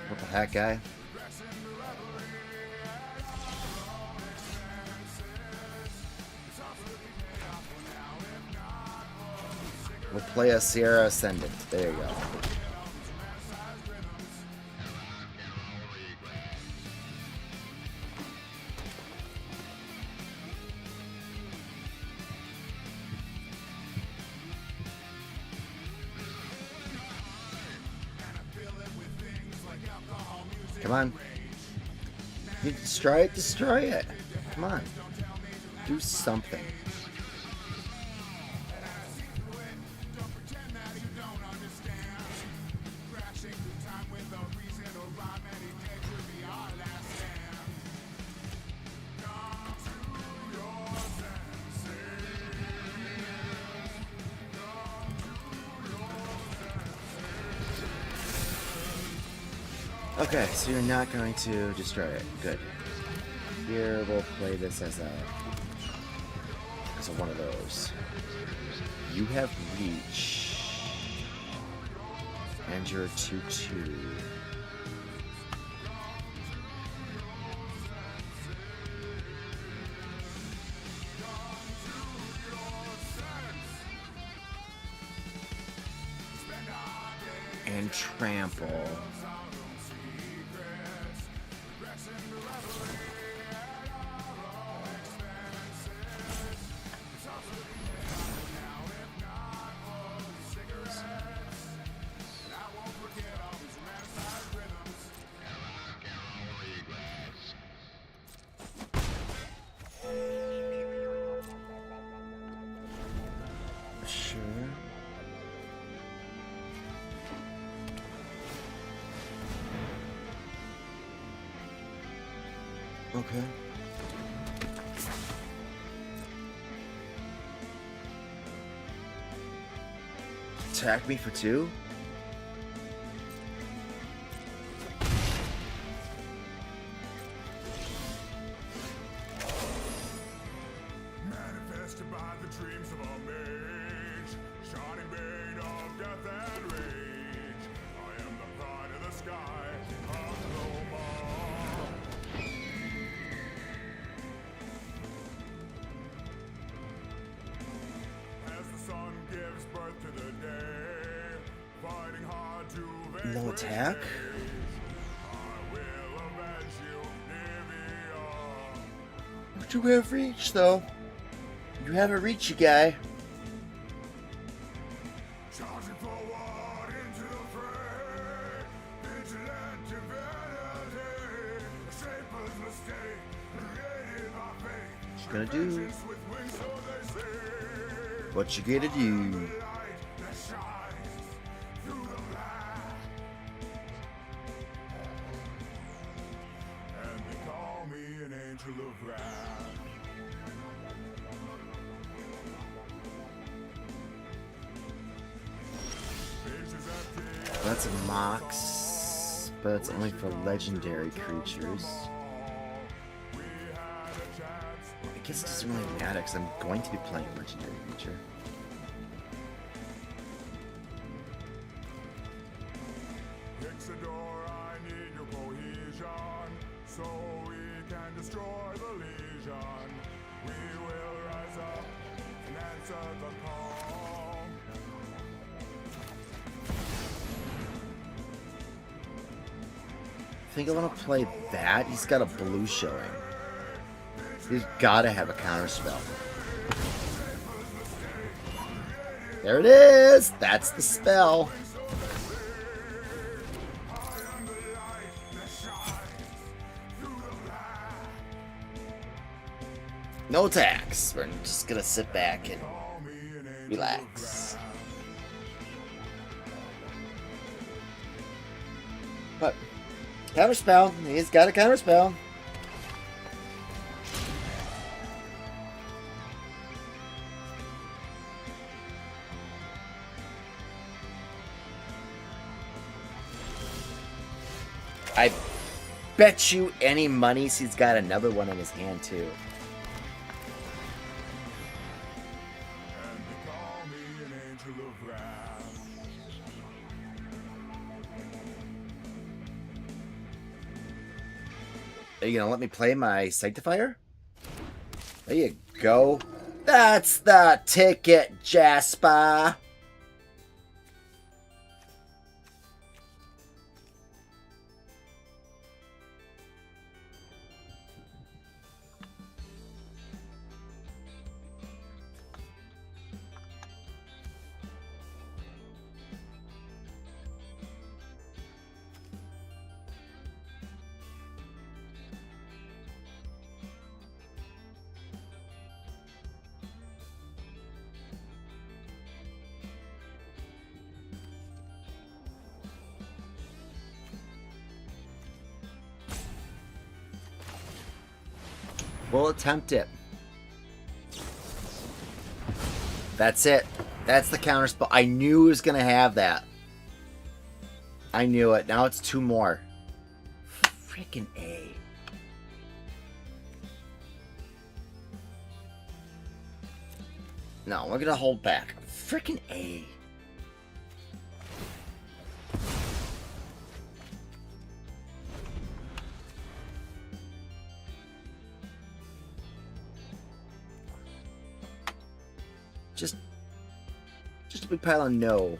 Purple Hat guy. We'll play a Sierra Ascendant. There you go. Come on. You destroy it? Destroy it. Come on. Do something. Okay, so you're not going to destroy it. Good. Here we'll play this as a one of those. You have reach, and you're 2/2. And trample. Sure. Okay. Attack me for 2? Manifested by the dreams of a mage, shining bane of death and rage. I am the pride of the sky, as the sun gives birth to the day, fighting hard to vanquish. No attack? I will avenge you, Nivea. But you have reach, though. You have a reach, you guy. Charging forward into the fray, gonna do? What you gonna do? That's a Mox, but it's only for legendary creatures. I guess it doesn't really matter because I'm going to be playing a legendary creature. I think I want to play that. He's got a blue showing. He's got to have a counter spell. There it is. That's the spell. No attacks. We're just going to sit back and relax. But counter spell. He's got a counter spell. I bet you any monies he's got another one in his hand too. Are you gonna let me play my Sanctifier? There you go. That's the ticket, Jasper. We'll attempt it. That's it. That's the counter spell. I knew he was going to have that. I knew it. Now it's two more. Freaking A. No, we're going to hold back. Freaking A. Just a big pile of no.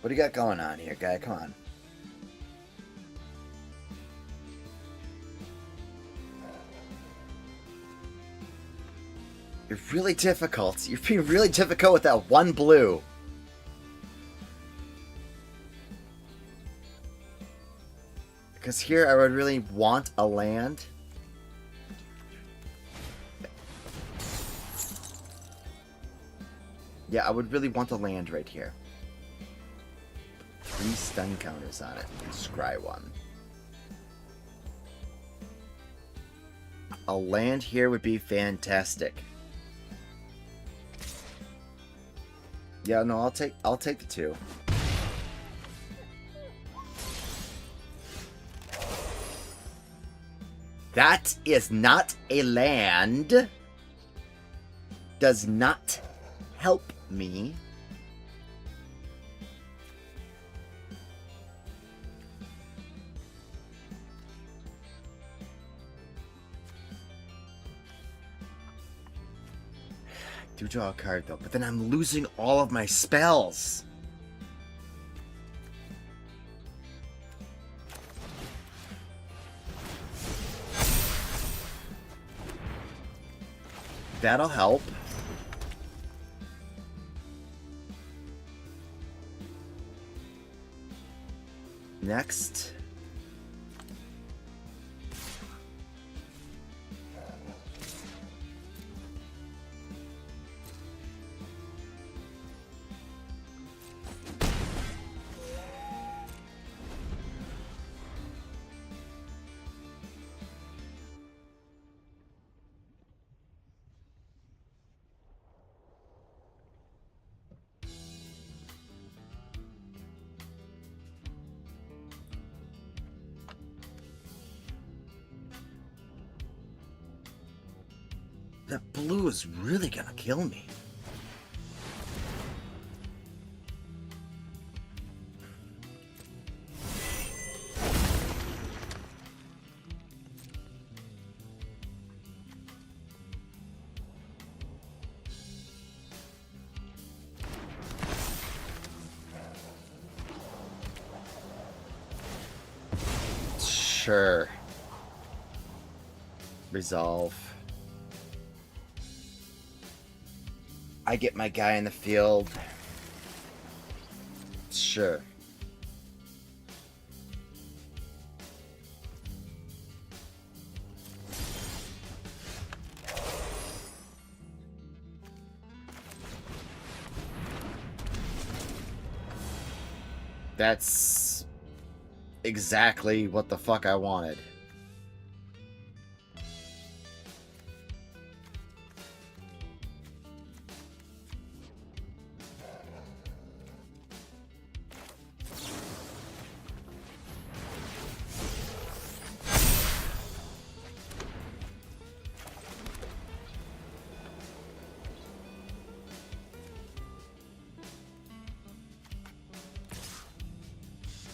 What do you got going on here, guy? Come on. You're really difficult. You're being really difficult with that one blue. Because here I would really want a land. Yeah, I would really want a land right here. 3 stun counters on it. Scry 1. A land here would be fantastic. Yeah, no, I'll take the 2. That is not a land. Does not help me. Do draw a card though, but then I'm losing all of my spells. That'll help. Next. That blue is really gonna kill me. Sure. Resolve. I get my guy in the field. Sure. That's exactly what the fuck I wanted.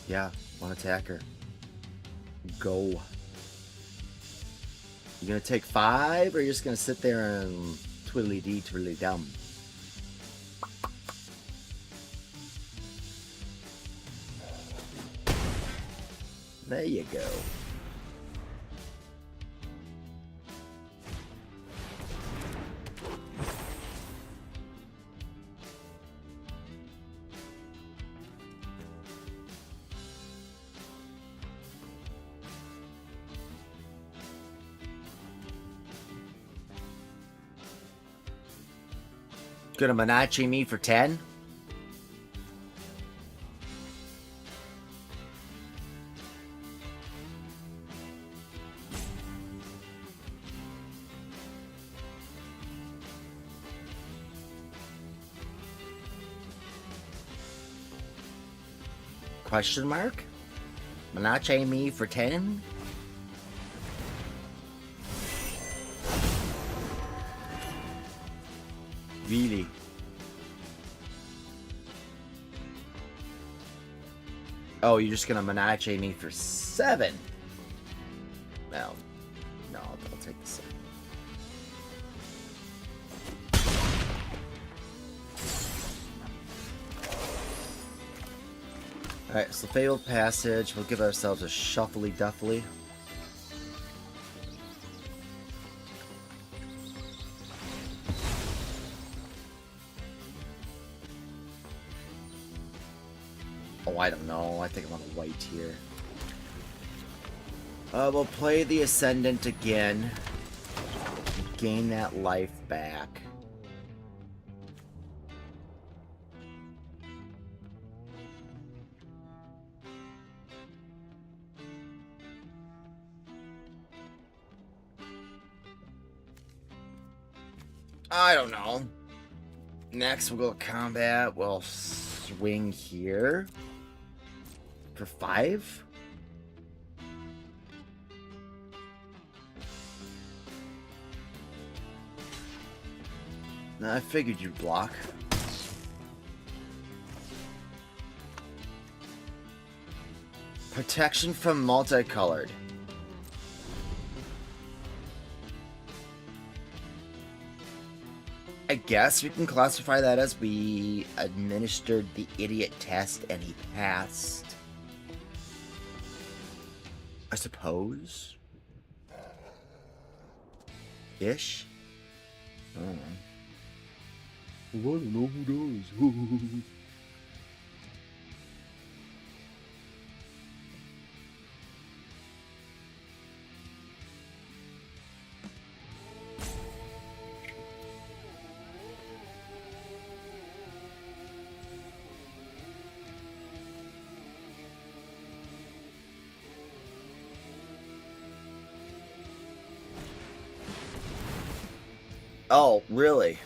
Yeah, one attacker. Go. You gonna take 5, or you're just gonna sit there and twiddly dee, twiddly dum? There you go. Gonna Manachi me for 10? Question mark? Manachi me for 10? Really? Oh, you're just gonna Manache me for 7? Well, no, I'll take the 7. Alright, so Fabled Passage. We'll give ourselves a shuffly duffly. Oh, I don't know. I think I'm on a white here. We'll play the Ascendant again. Gain that life back. I don't know. Next, we'll go combat. We'll swing here. For 5? I figured you'd block. Protection from multicolored. I guess we can classify that as we administered the idiot test and he passed. I suppose. Ish. I don't know. I don't know who does. Oh, really?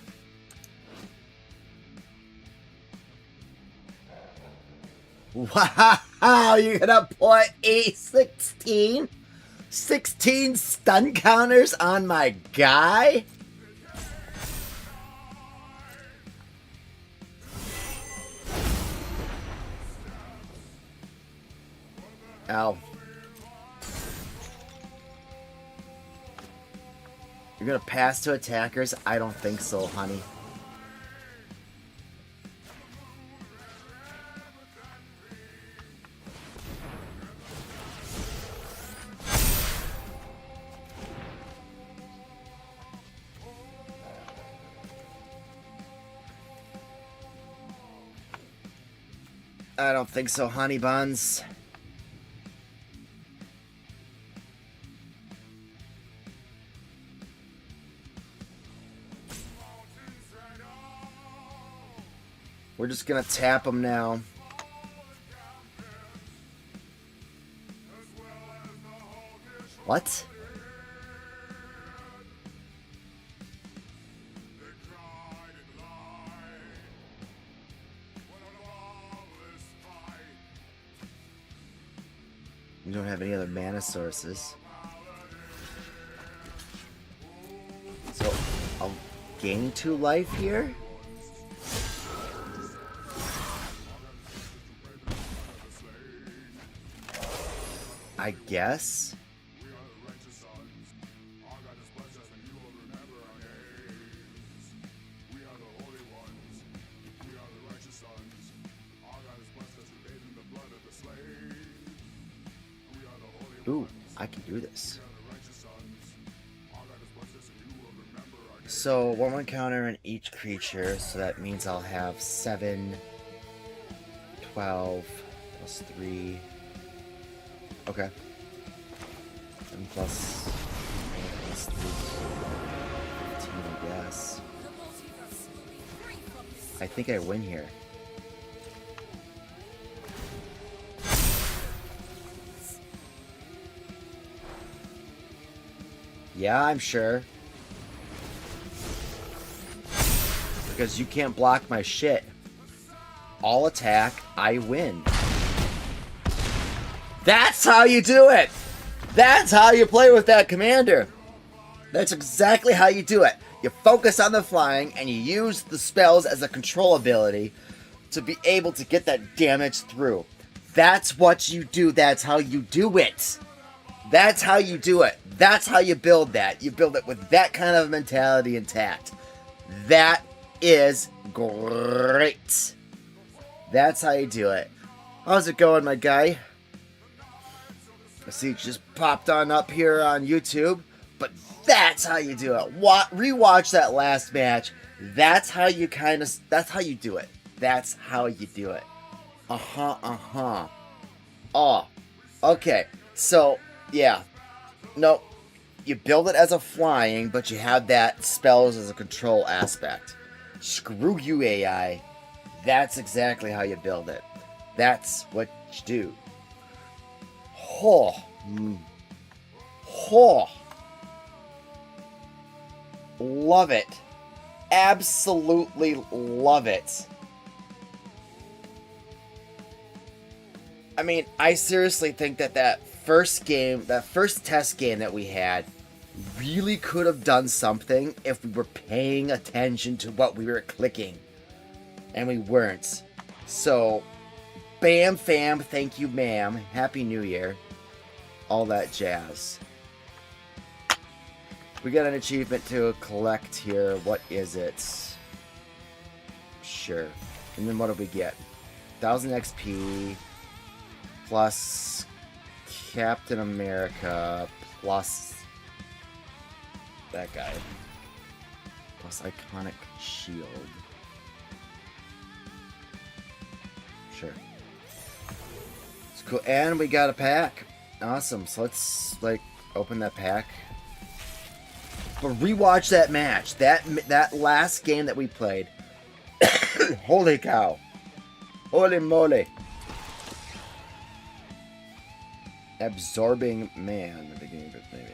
Wow, you're gonna put a 16 stun counters on my guy? Ow. You're gonna pass to attackers? I don't think so, honey. I don't think so, honey buns. We're just gonna tap them now. What? We don't have any other mana sources. So, I'll gain 2 life here? I guess? Ooh, I can do this. So, 1/1 counter on each creature, so that means I'll have 7, 12, plus 3. Okay. 7 plus 3, 15, I guess. I think I win here. Yeah, I'm sure. Because you can't block my shit. All attack, I win. That's how you do it! That's how you play with that commander. That's exactly how you do it. You focus on the flying and you use the spells as a control ability to be able to get that damage through. That's what you do. That's how you do it. That's how you do it. That's how you build that. You build it with that kind of mentality intact. That is great. That's how you do it. How's it going, my guy? I see you just popped on up here on YouTube, but that's how you do it. Rewatch that last match. That's how you that's how you do it. That's how you do it. Oh, okay. So, yeah. Nope. You build it as a flying, but you have that spells as a control aspect. Screw you, AI. That's exactly how you build it. That's what you do. Love it. Absolutely love it. I mean, I seriously think that first test game that we had really could have done something if we were paying attention to what we were clicking. And we weren't. So, bam fam, thank you ma'am, Happy New Year. All that jazz. We got an achievement to collect here. What is it? Sure. And then what do we get? 1000 XP plus Captain America plus that guy. Plus iconic shield. Sure. It's cool. And we got a pack. Awesome. So let's like open that pack. But rewatch that match. That last game that we played. Holy cow. Holy moly. Absorbing man. The beginning of maybe.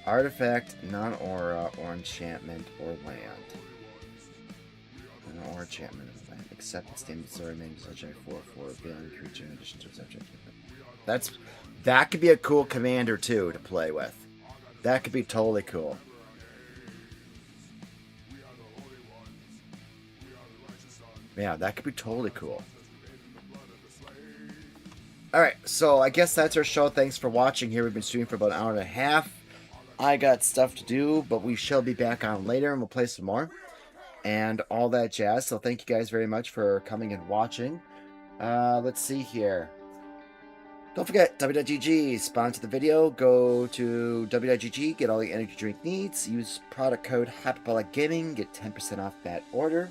Artifact, non-aura, or enchantment, or land. Or enchantment of land. Except it's damage story named subject 4/4 beyond creature in addition to subject. That could be a cool commander too to play with. That could be totally cool. Yeah, that could be totally cool. Alright, so I guess that's our show. Thanks for watching here. We've been streaming for about an hour and a half. I got stuff to do, but we shall be back on later and we'll play some more. And all that jazz. So thank you guys very much for coming and watching. Let's see here. Don't forget, W.GG, sponsor the video. Go to W.GG, get all the energy drink needs. Use product code Hyperbolic Gaming, get 10% off that order.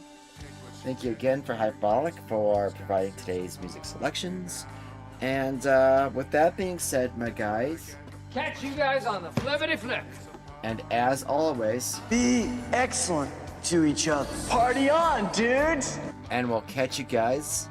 Thank you again for Hyperbolic for providing today's music selections. And with that being said, my guys. Catch you guys on the flippity flip. And as always, be excellent to each other. Party on, dudes! And we'll catch you guys